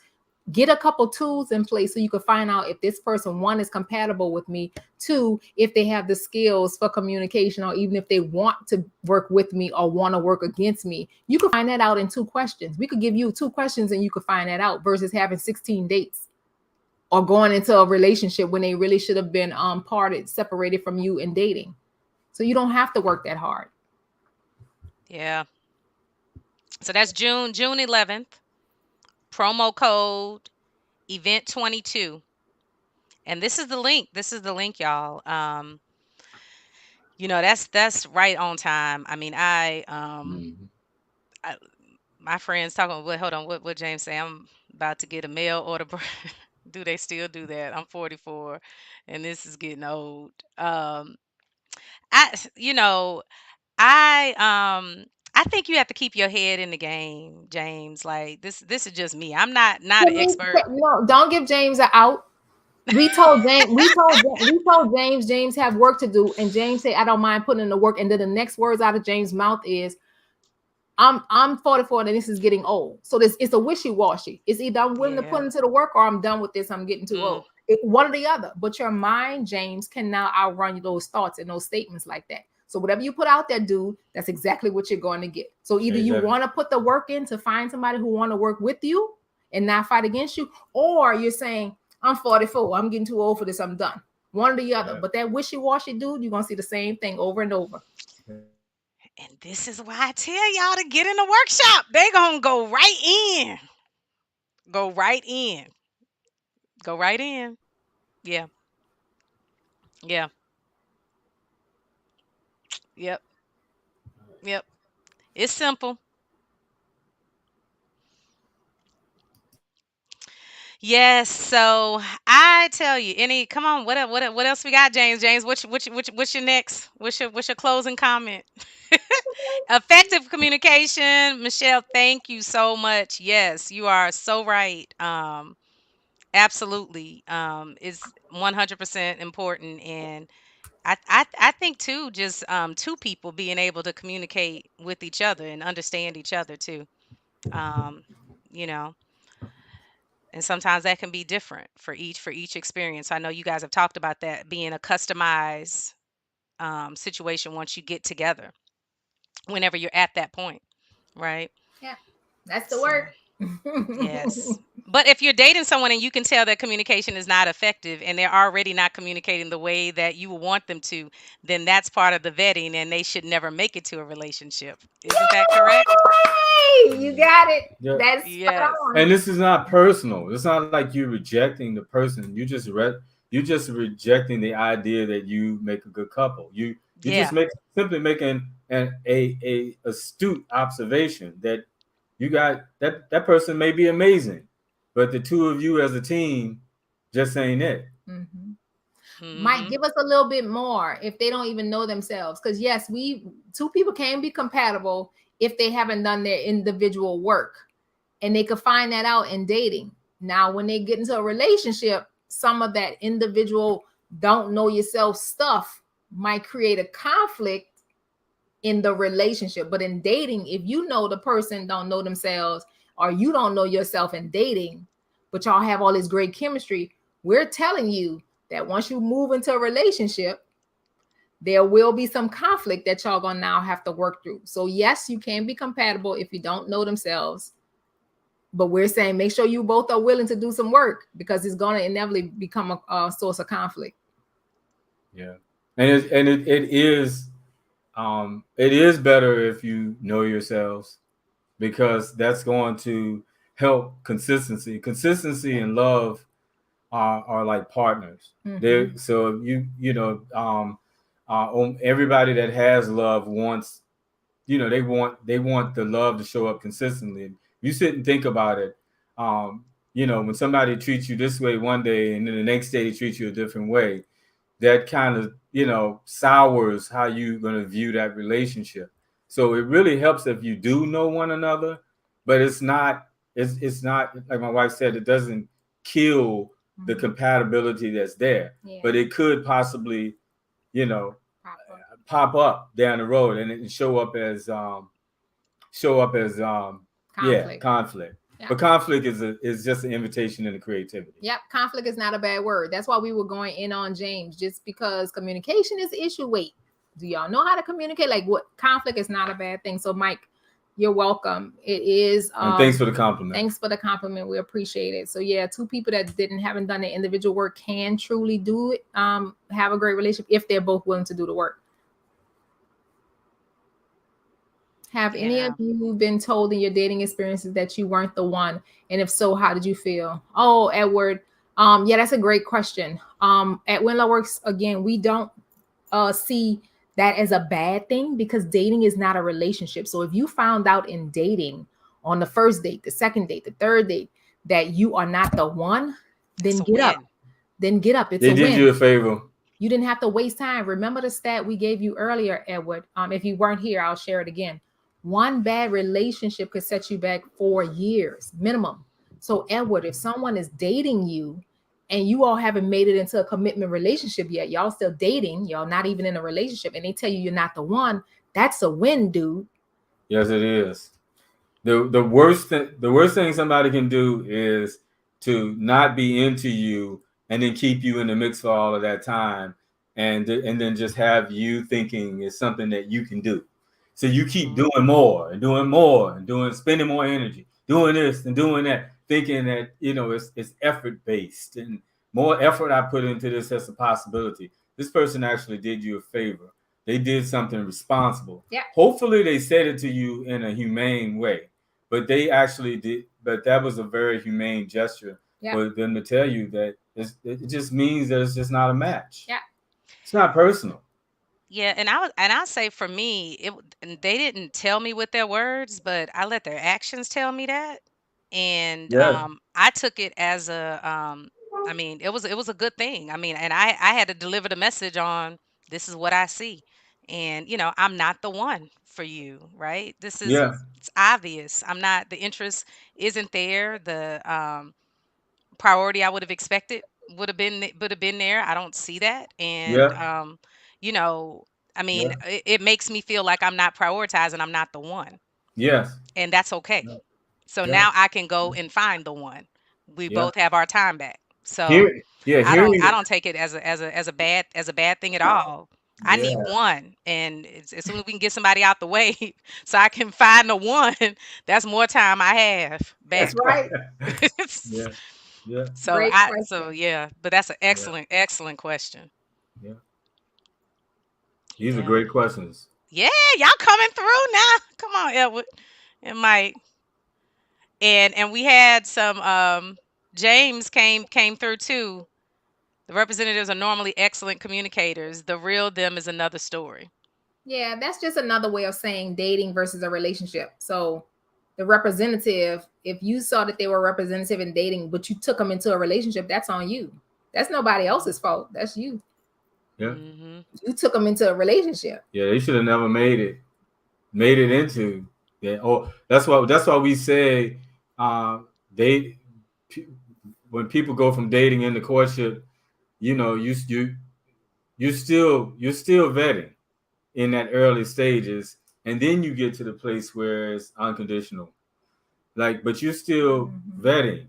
Get a couple tools in place so you can find out if this person, one, is compatible with me, two, if they have the skills for communication, or even if they want to work with me or want to work against me. You can find that out in 2 questions. We could give you 2 questions and you could find that out, versus having 16 dates or going into a relationship when they really should have been separated from you and dating. So you don't have to work that hard. Yeah. So that's June 11th. Promo code event 22. And this is the link. Y'all. That's right on time. I mean, my friends talking. Hold on. What James say? I'm about to get a mail order. Do they still do that? I'm 44, and this is getting old. I think you have to keep your head in the game, James. Like this is just me. I'm not an expert. No, don't give James an out. We told James, James have work to do, and James said, I don't mind putting in the work. And then the next words out of James' mouth is, I'm 44 and this is getting old. So it's a wishy-washy. It's either I'm willing to put into the work, or I'm done with this, I'm getting too old. One or the other. But your mind, James, can now outrun those thoughts and those statements like that. So whatever you put out there, dude, that's exactly what you're going to get. So either you want to put the work in to find somebody who want to work with you, and not fight against you, or you're saying, I'm 44, I'm getting too old for this, I'm done. One or the other. Right. But that wishy-washy dude, you're gonna see the same thing over and over. And this is why I tell y'all to get in the workshop. They gonna go right in. Go right in. Go right in. Yeah. Yeah. Yep. Yep. It's simple. Yes. So I tell you, any come on, what else we got, James? James, what's your next? What's your closing comment? Effective communication. Michelle, thank you so much. Yes, you are so right. Absolutely. Is 100% important. And I think too, just two people being able to communicate with each other and understand each other too. Um, you know, and sometimes that can be different for each experience. I know you guys have talked about that being a customized situation once you get together, whenever you're at that point, right? Yeah, that's the So work. yes. But if you're dating someone and you can tell that communication is not effective and they're already not communicating the way that you want them to, then that's part of the vetting and they should never make it to a relationship. Isn't that correct? Yay! You got it. Yeah. That's spot Yes. on. And this is not personal. It's not like you're rejecting the person. You're just rejecting the idea that you make a good couple. You just Yeah. simply making a astute observation that you got that person may be amazing, but the two of you as a team just ain't it. Mhm. Mike, Mhm. give us a little bit more if they don't even know themselves. Because yes, two people can be compatible if they haven't done their individual work, and they could find that out in dating. Now, when they get into a relationship, some of that individual don't know yourself stuff might create a conflict in the relationship. But in dating, if you know the person don't know themselves, or you don't know yourself in dating, but y'all have all this great chemistry, we're telling you that once you move into a relationship, there will be some conflict that y'all gonna now have to work through. So yes, you can be compatible if you don't know themselves, but we're saying make sure you both are willing to do some work, because it's gonna inevitably become a source of conflict. Yeah, it is better if you know yourselves, because that's going to help consistency. Consistency and love are like partners. Mhm. So everybody that has love wants, they want the love to show up consistently. You sit and think about it. When somebody treats you this way one day and then the next day they treat you a different way, that kind of sours how you're going to view that relationship. So it really helps if you do know one another, but it's not like my wife said, it doesn't kill the compatibility that's there. Yeah. But it could possibly pop up down the road and it show up as Conflict. conflict. Yeah. But conflict is just an invitation into creativity. Yep, conflict is not a bad word. That's why we were going in on James, just because communication is the issue. Wait, do y'all know how to communicate? Like, what conflict is not a bad thing. So, Mike, you're welcome. It is. And thanks for the compliment. Thanks for the compliment. We appreciate it. So, yeah, two people that haven't done their individual work can truly do it. Have a great relationship if they're both willing to do the work. Have any of you been told in your dating experiences that you weren't the one? And if so, how did you feel? Oh, Edward. Yeah, that's a great question. At Winlow Works, again, we don't see that as a bad thing, because dating is not a relationship. So if you found out in dating on the first date, the second date, the third date, that you are not the one, then get up. Then get up. It's a win. They did you a favor. You didn't have to waste time. Remember the stat we gave you earlier, Edward. If you weren't here, I'll share it again. One bad relationship could set you back 4 years minimum. So, Edward, if someone is dating you and you all haven't made it into a commitment relationship yet, y'all still dating, y'all not even in a relationship, and they tell you you're not the one, that's a win, dude. Yes, it is. The worst thing somebody can do is to not be into you and then keep you in the mix for all of that time, and then just have you thinking it's something that you can do. So you keep doing more and doing more and spending more energy, doing this and doing that, thinking that it's effort based, and more effort I put into this as a possibility. This person actually did you a favor. They did something responsible. Yeah. Hopefully they said it to you in a humane way, but they actually did. But that was a very humane gesture for them to tell you that it just means that it's just not a match. Yeah. It's not personal. Yeah, and I'll say for me, and they didn't tell me with their words, but I let their actions tell me that, and Yeah. I took it as I mean, it was a good thing. I mean, and I had to deliver the message on this is what I see, and I'm not the one for you, right? This is Yeah. it's obvious. I'm not. The interest isn't there. The priority I would have expected would have been there. I don't see that, and Yeah. you know, I mean, Yeah. it makes me feel like I'm not prioritizing. I'm not the one, Yes. and that's okay. Yeah. So Yeah. now I can go and find the one. We Yeah. both have our time back. So Here. Yeah. I don't Hearing I it. don't take it as a bad thing at all. I need Yeah. one, and as soon as we can get somebody out the way, so I can find the one, that's more time I have That's back. right. Yeah. Yeah. So Great so question. yeah, but that's an Yeah. excellent question. Yeah. These are Yeah. great questions. Yeah, y'all coming through now. Come on, Edward and Mike. And we had some James came through too. The representatives are normally excellent communicators. The real them is another story. Yeah, that's just another way of saying dating versus a relationship. So the representative, if you saw that they were representative in dating, but you took them into a relationship, that's on you. That's nobody else's fault. That's you. Yeah. Hmm. You took them into a relationship. Yeah. They should have never made it into. Yeah. Oh, that's why we say, they when people go from dating into courtship, you're still vetting in that early stages, and then you get to the place where it's unconditional. Like, but you're still vetting,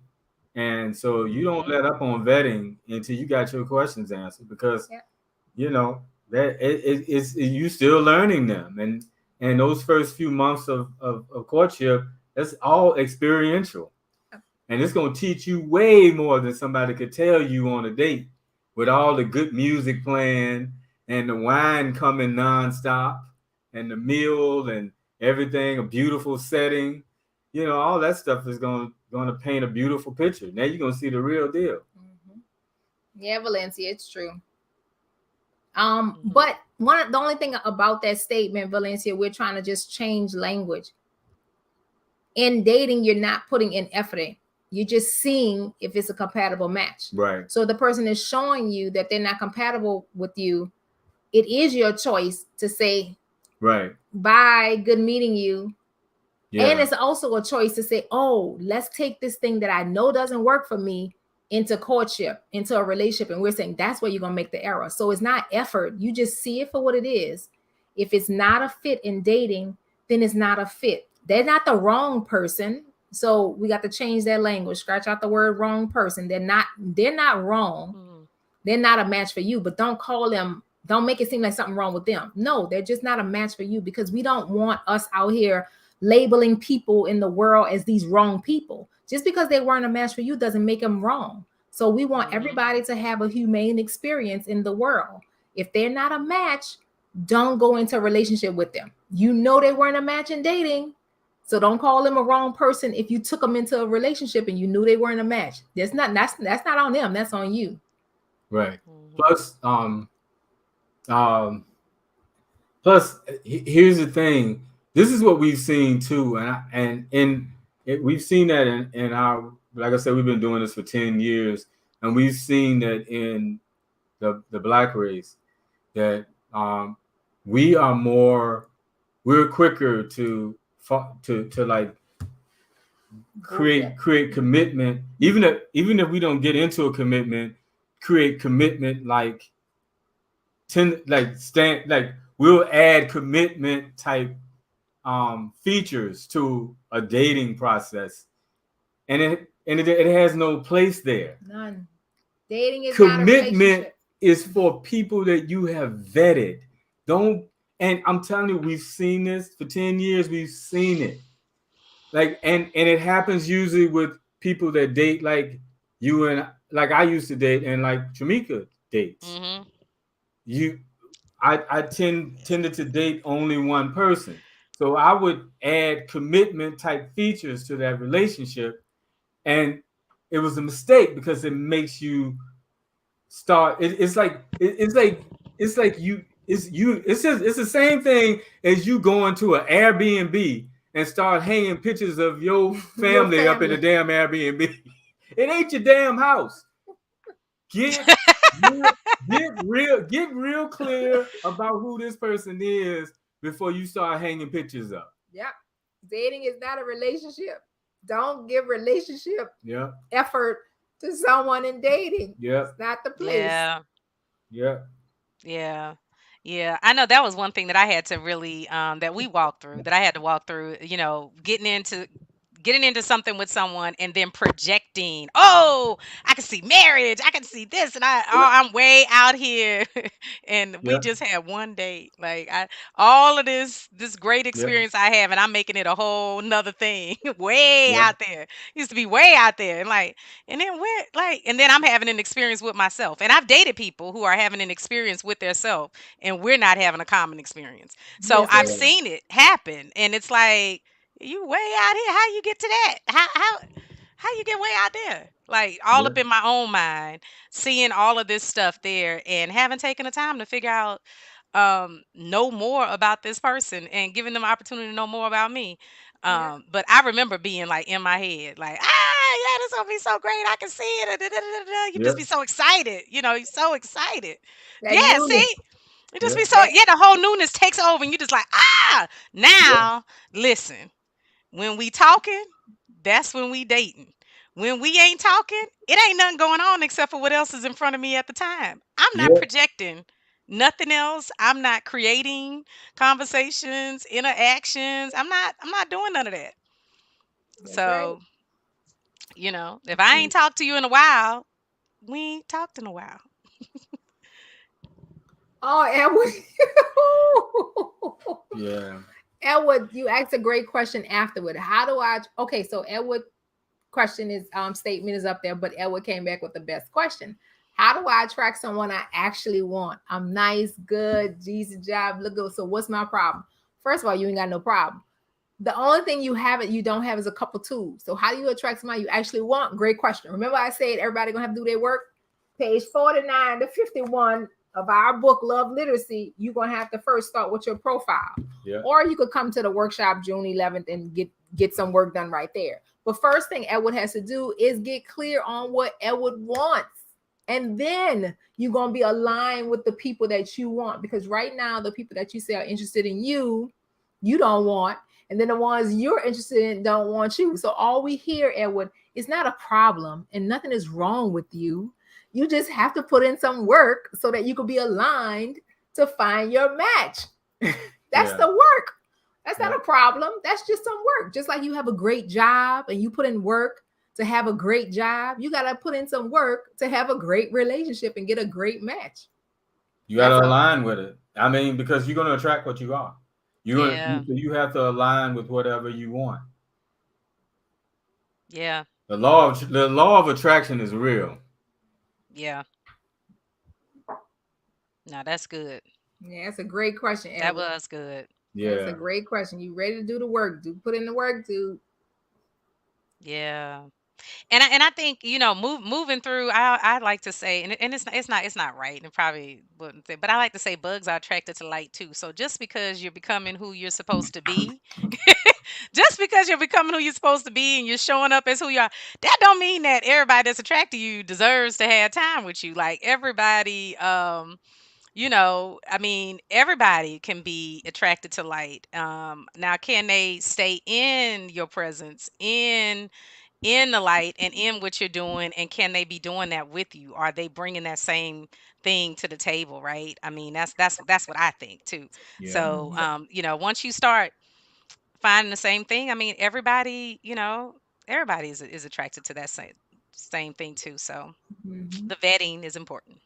and so you don't Hmm. let up on vetting until you got your questions answered, because Yeah. you know that it's you still learning them, and those first few months of courtship, that's all experiential, and it's going to teach you way more than somebody could tell you on a date, with all the good music playing and the wine coming nonstop and the meal and everything, a beautiful setting. All that stuff is going to paint a beautiful picture. Now you're going to see the real deal. Yeah, Valencia, it's true. Hmm. But the only thing about that statement, Valencia, we're trying to just change language. In dating, you're not putting in effort in. You're just seeing if it's a compatible match. Right. So the person is showing you that they're not compatible with you. It is your choice to say, Right. bye, good meeting you. Yeah. And it's also a choice to say, oh, let's take this thing that I know doesn't work for me into courtship, into a relationship. And we're saying that's where you're going to make the error. So it's not effort. You just see it for what it is. If it's not a fit in dating, then it's not a fit. They're not the wrong person. So we got to change that language. Scratch out the word wrong person. They're not wrong. Hmm. They're not a match for you, but don't make it seem like something wrong with them. No, they're just not a match for you, because we don't want us out here labeling people in the world as these wrong people. Just because they weren't a match for you doesn't make them wrong. So we want everybody to have a humane experience in the world. If they're not a match, don't go into a relationship with them. You know they weren't a match in dating. So don't call them a wrong person if you took them into a relationship and you knew they weren't a match. That's not on them. That's on you. Right. Hmm. Plus, here's the thing. This is what we've seen too, we've seen that in our, like I said, we've been doing this for 10 years, and we've seen that in the Black race, that we're quicker to like create commitment, even if we don't get into a commitment, create commitment like we'll add commitment type features to a dating process, and it has no place there. None. Dating is not a Commitment relationship. is for people that you have vetted. And I'm telling you, we've seen this for 10 years. We've seen it. And it happens usually with people that date like you and like I used to date and like Tramika dates. Mm-hmm. You I tended to date only one person. So I would add commitment type features to that relationship. And it was a mistake because it makes you start it's like you it's just it's the same thing as you going to an Airbnb and start hanging pictures of your Your family up in the family. damn Airbnb. It ain't your damn house. Get real, get real clear about who this person is before you start hanging pictures up. Yep. Dating is not a relationship. Don't give relationship Yeah, effort to someone in dating. yeah, It's not the place. Yeah. yeah, Yeah. Yeah. I know that was one thing that I had to really that we walked through, that I had to walk through, getting into something with someone and then projecting, oh, I can see marriage, I can see this, and I'm way out here. And we yeah, just had one date. Like all of this great yeah, experience I have, and I'm making it a whole nother thing. Way yeah, out there. Used to be way out there. And like, and then and then I'm having an experience with myself. And I've dated people who are having an experience with their self, and we're not having a common experience. So Yes, I've ma'am. yeah, seen it happen, and it's like, you way out here. How you get to that? How you get way out there? Like all yeah, up in my own mind, seeing all of this stuff there, and haven't taken the time to figure out, know more about this person and giving them opportunity to know more about me. Yeah. But I remember being like in my head, like, yeah, this gonna be so great. I can see it. Da, da, da, da, da. You yeah, just be so excited. You're so excited. That Yeah, newness. see? You just yeah, be so, That yeah, the whole newness takes over and you just like, yeah, now listen. When we talking, that's when we dating. When we ain't talking, it ain't nothing going on except for what else is in front of me at the time. I'm not yeah, projecting nothing else. I'm not creating conversations, interactions. I'm not doing none of that. that's right. So, if I ain't talked to you in a while, we ain't talked in a while. Oh, Edward. yeah, Edward, you asked a great question afterward. How do I okay, so Edward question is statement is up there, but Edward came back with the best question. How do I attract someone I actually want? I'm nice, good, decent job, look good. So what's my problem? First of all, you ain't got no problem. The only thing you don't have is a couple tools. So how do you attract somebody you actually want? Great question. Remember I said everybody gonna have to do their work? Page 49 to 51 of our book, Love Literacy, you're gonna have to first start with your profile. yeah, Or you could come to the workshop June 11th and get some work done right there. But first thing Edward has to do is get clear on what Edward wants. And then you're going to be aligned with the people that you want. Because right now, the people that you say are interested in you, you don't want. And then the ones you're interested in don't want you. So all we hear, Edward, is not a problem and nothing is wrong with you. You just have to put in some work so that you can be aligned to find your match. That's yeah, the work. That's not yeah, a problem. That's just some work. Just like you have a great job and you put in work to have a great job, you got to put in some work to have a great relationship and get a great match. you got That's to all. align with it. I mean, because you're going to attract what you are. Yeah. You have to align with whatever you want. Yeah. The law of attraction is real. Yeah. Now that's good. Yeah, that's a great question, That Edward. was good. That's a Yeah, great question. You ready to do the work? Do put in the work, dude. Yeah. And I think, moving through, I like to say, and it's not right, and probably wouldn't say, but I like to say bugs are attracted to light too. So just because you're becoming who you're supposed to be, just because you're becoming who you're supposed to be and you're showing up as who you are, that don't mean that everybody that's attracted to you deserves to have time with you. Like everybody, I mean, everybody can be attracted to light. Now, can they stay in your presence, in the light, and in what you're doing, and can they be doing that with you? Are they bringing that same thing to the table, right? I mean, that's what I think too. yeah, So, once you start finding the same thing, I mean, everybody is attracted to that same thing too. So, Mhm. the vetting is important.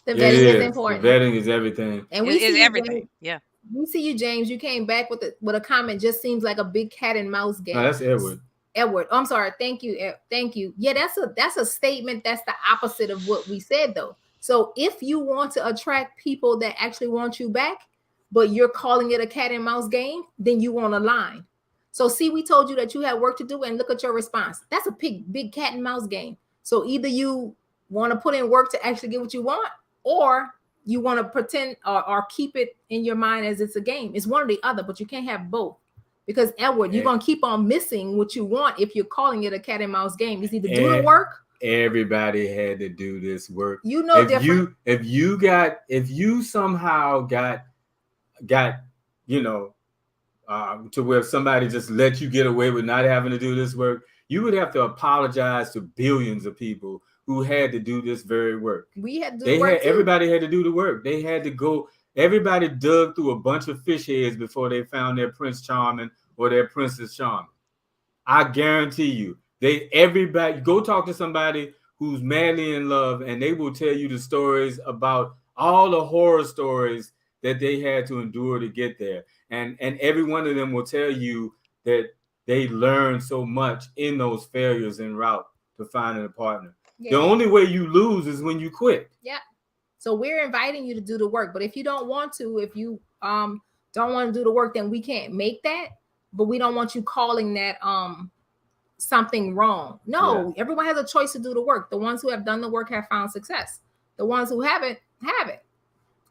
The it vetting is is. The important. vetting is everything. And It we is see you, James. everything. Yeah. We see you, James. You came back with a comment. Just seems like a big cat and mouse No, game. that's Edward. Edward. I'm sorry. Thank you. Thank you. Yeah, that's a statement. That's the opposite of what we said though. So if you want to attract people that actually want you back, but you're calling it a cat and mouse game, then you want to line. So see, we told you that you had work to do, and look at your response. That's a big cat and mouse game. So either you want to put in work to actually get what you want, or you want to pretend or keep it in your mind as it's a game. It's one or the other, but you can't have both. Because Edward, you're gonna keep on missing what you want if you're calling it a cat and mouse game. It's either do the work. Everybody had to do this work. You know, if you somehow got you know to where somebody just let you get away with not having to do this work, you would have to apologize to billions of people who had to do this very work. We had to do the work. Everybody had to do the work. They had to go. Everybody dug through a bunch of fish heads before they found their Prince Charming or their Princess Charming. I guarantee you, everybody go talk to somebody who's madly in love, and they will tell you the stories about all the horror stories that they had to endure to get there. And every one of them will tell you that they learned so much in those failures en route to finding a partner. Yeah. The only way you lose is when you quit. Yeah. So we're inviting you to do the work, but if you don't want to, if you don't want to do the work, then we can't make that. But we don't want you calling that something wrong. No, everyone has a choice to do the work. The ones who have done the work have found success. The ones who haven't.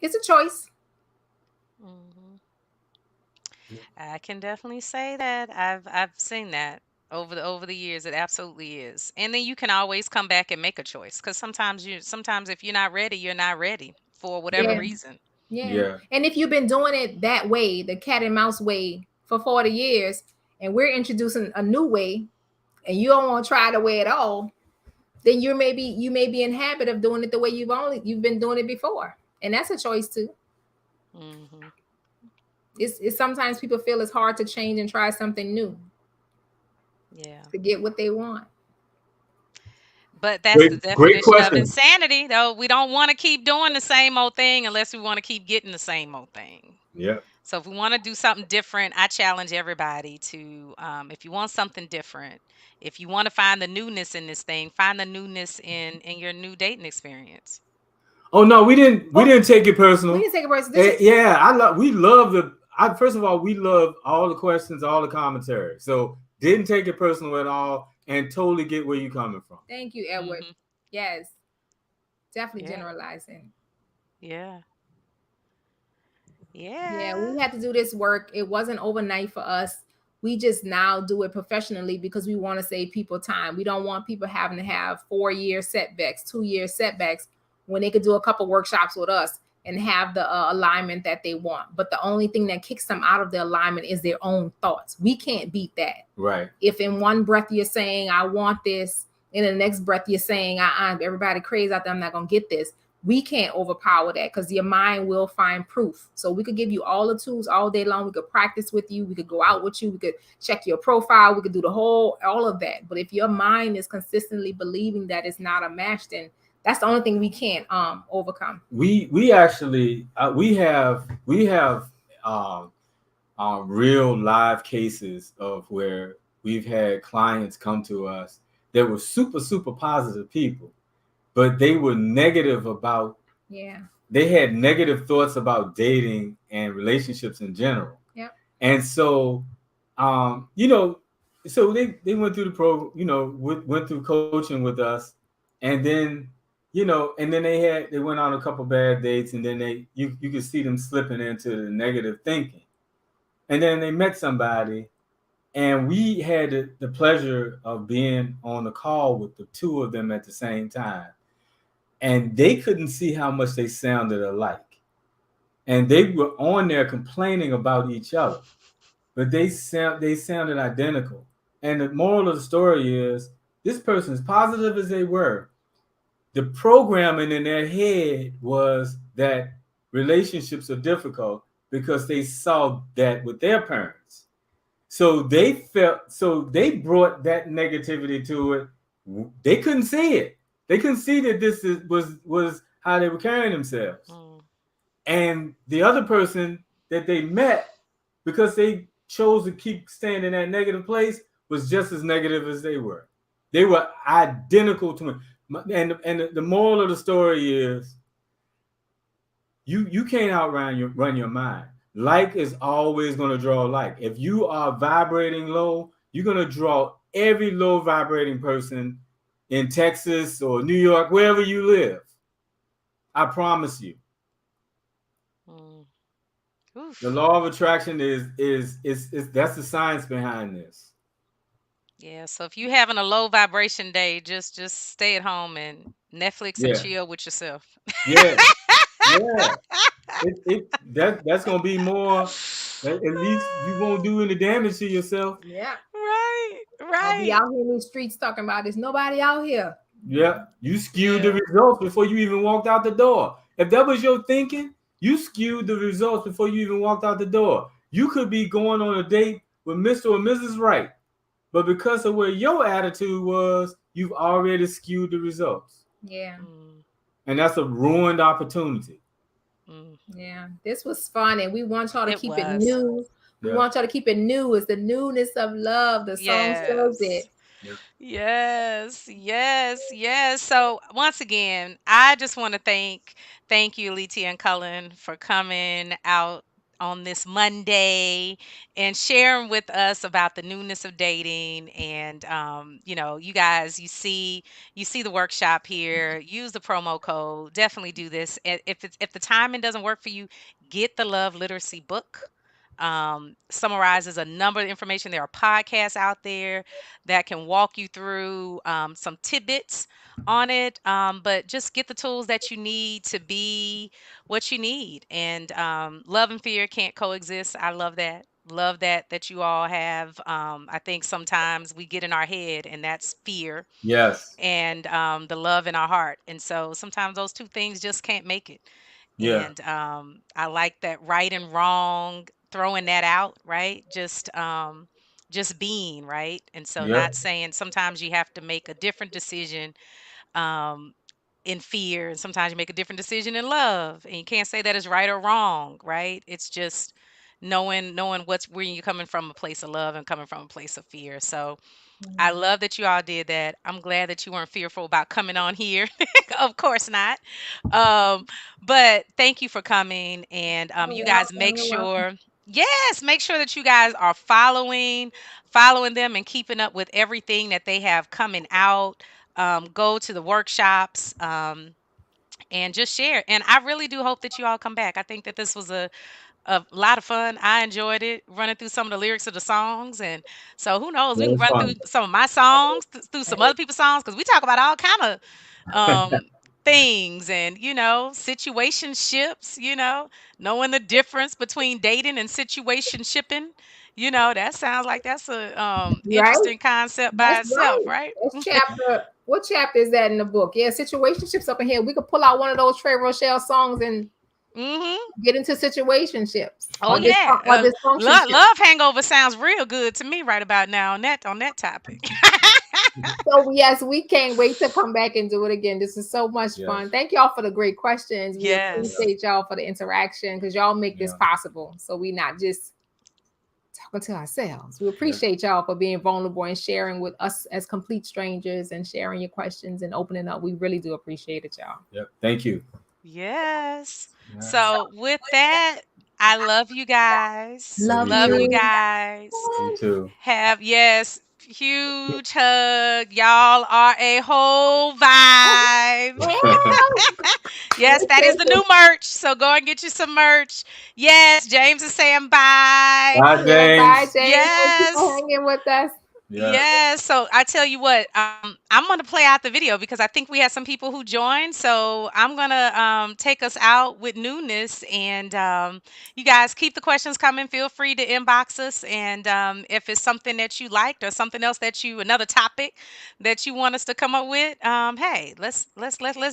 It's a choice. Mm-hmm. I can definitely say that I've seen that over the years. It absolutely is. And then you can always come back and make a choice, because sometimes if you're not ready, you're not ready for whatever reason. Yeah. And if you've been doing it that way, the cat and mouse way, for 40 years, and we're introducing a new way, and you don't want to try the way at all, then you may be in habit of doing it the way you've been doing it before, and that's a choice too. Mm-hmm. It's sometimes people feel it's hard to change and try something new. Yeah, to get what they want. But that's the definition of insanity, though. We don't want to keep doing the same old thing unless we want to keep getting the same old thing. Yeah. So if we want to do something different, I challenge everybody to, if you want something different, if you want to find the newness in this thing, find the newness in your new dating experience. Oh no, we didn't take it personal. We didn't take it personal. First of all, we love all the questions, all the commentary. So didn't take it personal at all, and totally get where you're coming from. Thank you, Edward. Mm-hmm. Yes. Definitely generalizing. Yeah. Yeah, we had to do this work. It wasn't overnight for us. We just now do it professionally because we want to save people time. We don't want people having to have 4-year setbacks, 2-year setbacks, when they could do a couple workshops with us and have the alignment that they want. But the only thing that kicks them out of the alignment is their own thoughts. We can't beat that. Right. If in one breath you're saying, I want this, in the next breath you're saying, everybody crazy out there, I'm not going to get this. We can't overpower that, because your mind will find proof. So we could give you all the tools all day long. We could practice with you. We could go out with you. We could check your profile. We could do all of that. But if your mind is consistently believing that it's not a match, then that's the only thing we can't overcome. We actually we have real live cases of where we've had clients come to us that were super, super positive people, but they were negative about, they had negative thoughts about dating and relationships in general. Yeah. And so, so they went through the program, went through coaching with us, and then, and then they went on a couple bad dates, and then you could see them slipping into the negative thinking. And then they met somebody, and we had the pleasure of being on the call with the two of them at the same time. And they couldn't see how much they sounded alike. And they were on there complaining about each other, but they sounded identical. And the moral of the story is, this person, as positive as they were, the programming in their head was that relationships are difficult because they saw that with their parents. So they brought that negativity to it. They couldn't see it. They couldn't see that this was how they were carrying themselves. Mm. And the other person that they met, because they chose to keep staying in that negative place, was just as negative as they were. They were identical to me. And the moral of the story is you can't outrun run your mind. Like is always going to draw like. If you are vibrating low, you're going to draw every low vibrating person in Texas or New York, wherever you live. I promise you. Mm. The Oof. law of attraction is that's the science behind this. Yeah. So if you having a low vibration day, just stay at home and Netflix and Yeah, chill with yourself. yeah, yeah. That's gonna be more. At least you won't do any damage to yourself. Yeah. Right. I'll be Right. out here in these streets talking about there's nobody out here. Yeah, you skewed the Yeah. results before you even walked out the door. If that was your thinking, you skewed the results before you even walked out the door. You could be going on a date with Mr. or Mrs. Right, but because of where your attitude was, you've already skewed the results, Yeah. Mm, and that's a ruined opportunity. mm. Yeah. This was fun and we want y'all to It keep it was. new. We Yeah, want y'all to keep it new. It's the newness of love. The song says Yes. it. yeah, Yes, yes, yes. So once again, I just want to thank you, Letia and Cullen, for coming out on this Monday and sharing with us about the newness of dating. And you guys, you see the workshop here. Use the promo code. Definitely do this. If the timing doesn't work for you, get the Love Literacy book. Summarizes a number of information. There are podcasts out there that can walk you through some tidbits on it. But just get the tools that you need to be what you need. And love and fear can't coexist. I love that. Love that you all have. I think sometimes we get in our head, and that's fear, yes, and the love in our heart. And so sometimes those two things just can't make it. yeah, And I like that right and wrong, throwing that out, right? Just being, right? And so yeah, not saying sometimes you have to make a different decision um, in fear, and sometimes you make a different decision in love, and you can't say that is right or wrong, right? It's just knowing what's where you're coming from, a place of love and coming from a place of fear. So I Mhm. love that you all did that. I'm glad that you weren't fearful about coming on here. Of course not. Um, but thank you for coming. And You're you guys welcome. make You're welcome. sure, yes, make sure that you guys are following them and keeping up with everything that they have coming out. Go to the workshops. And just share. And I really do hope that you all come back. I think that this was a lot of fun. I enjoyed it running through some of the lyrics of the songs, and so who knows? it We can was run through fun. some of my songs, through some other people's songs, because we talk about all kind of things, and situationships. Knowing the difference between dating and situationshipping. That sounds like that's a Right? interesting concept by That's itself, right. right? That's chapter. What chapter is that in the book? Yeah, situationships up in here. We could pull out one of those Trey Rochelle songs and Hmm. get into situationships Oh or yeah, dysfunctionships. love hangover sounds real good to me right about now on that topic. So yes, we can't wait to come back and do it again. This is so much Yes, fun. Thank y'all for the great questions. We Yes. yeah, appreciate y'all for the interaction because y'all make this yeah, possible. So we not just talking to ourselves. We yeah, appreciate y'all for being vulnerable and sharing with us as complete strangers and sharing your questions and opening up. We really do appreciate it, y'all. yeah. Thank you. Yes. Yeah. So with that, I love you guys. Love Love you Love you too. you. guys. You too. Have yes, huge hug. Y'all are a whole vibe. Yes, that is the new merch. So go and get you some merch. Yes, James is saying bye. Bye, Yeah, bye, James. James. Thank you for Yes. hanging with us. Yeah. Yes. So I tell you what, I'm gonna play out the video because I think we had some people who joined. So I'm gonna take us out with newness, and you guys keep the questions coming. Feel free to inbox us, and if it's something that you liked or something else another topic that you want us to come up with, hey, let's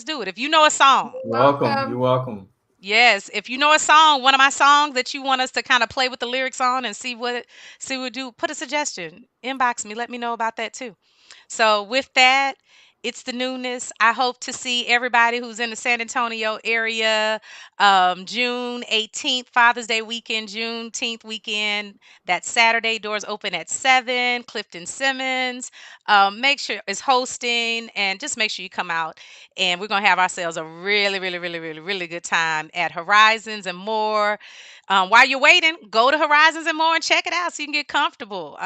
do it. If you know a song. You're Welcome. You're welcome. welcome. Yes, if you know a song, one of my songs that you want us to kind of play with the lyrics on and see what we do, put a suggestion. Inbox me, let me know about that too. So with that, It's the newness. I hope to see everybody who's in the San Antonio area. June 18th, Father's Day weekend, Juneteenth weekend. That Saturday, doors open at 7. Clifton Simmons. Make sure is hosting, and just make sure you come out. And we're going to have ourselves a really, really, really, really, really good time at Horizons and More. While you're waiting, go to Horizons and More and check it out so you can get comfortable.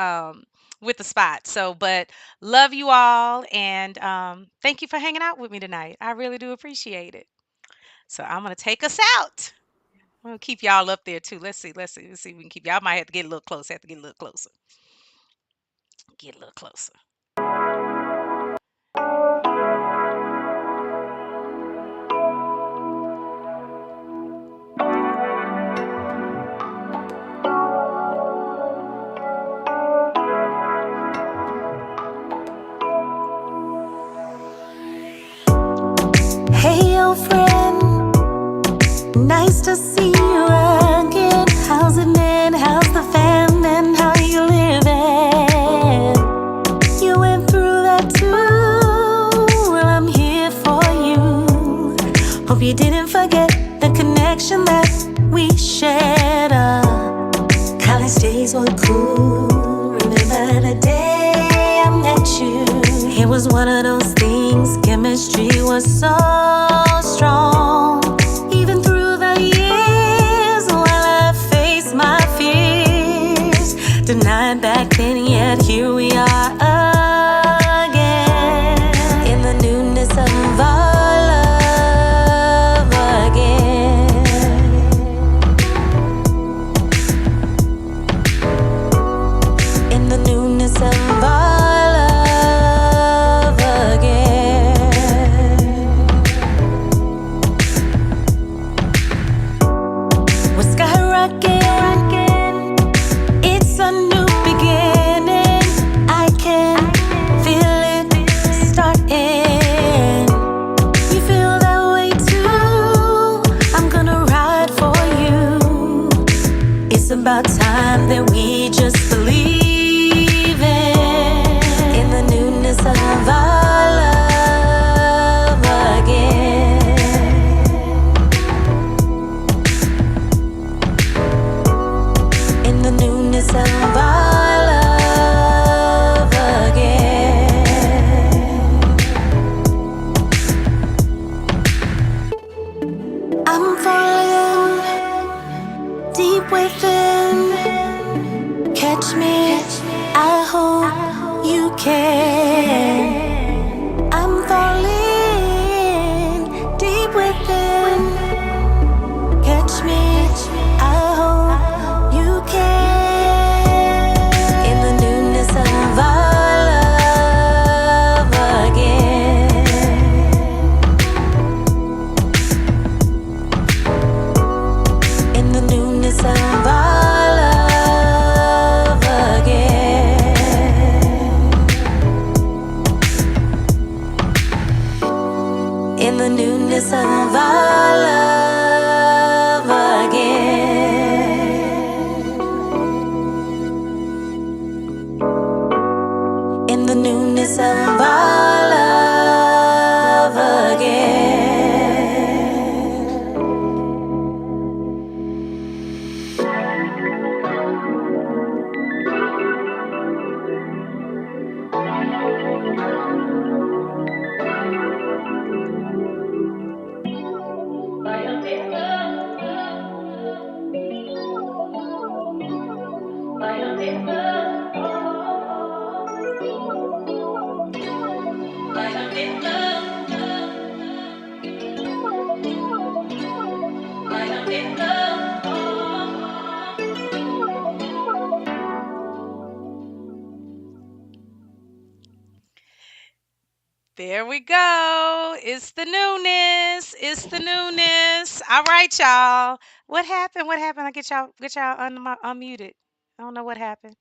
With the spot. So, but love you all, and thank you for hanging out with me tonight. I really do appreciate it. So I'm gonna take us out. I'm gonna keep y'all up there too. Let's see if we can keep y'all. Might have to get a little closer. Have to get a little closer. Get a little closer. Hey, old friend, nice to see you again. How's it been? How's the fam? And how you living? You went through that too. Well, I'm here for you. Hope you didn't forget the connection that we shared. College days were cool. Remember the day I met you? It was one of those things. Chemistry was so strong. Even through the years, while I faced my fears, denied back then, yet here we are again. In the newness of our love again. In the newness of our love again. We're skyrocketing. It's a new beginning. I can feel it starting. You feel that way too. I'm gonna ride for you. It's about time that we just believe in the newness of our love again. In the newness of our love again. I'm falling deep within. Catch me, I hope you can. I'm falling deep within. Catch me, I hope you can. In the newness of our love again. In the newness of our love again. In the newness of our love again. In the newness of our love again. There we go. It's the newness. It's the newness. All right, y'all. What happened? What happened? I get y'all unmuted. I don't know what happened.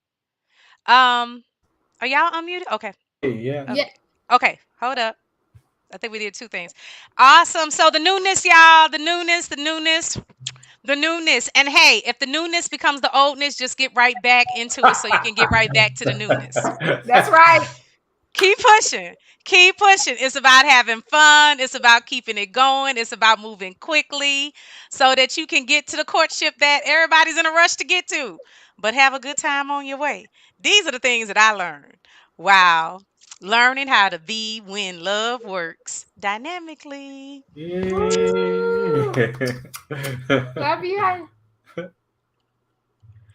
Um, are y'all unmuted? Okay. Yeah. Yeah. Okay. Okay. Hold up. I think we did two things. Awesome. So the newness, y'all. The newness. The newness. The newness. And hey, if the newness becomes the oldness, just get right back into it so you can get right back to the newness. That's right. Keep pushing. Keep pushing. It's about having fun. It's about keeping it going. It's about moving quickly so that you can get to the courtship that everybody's in a rush to get to. But have a good time on your way. These are the things that I learned. Wow. Learning how to be when love works dynamically. Yeah. Love you.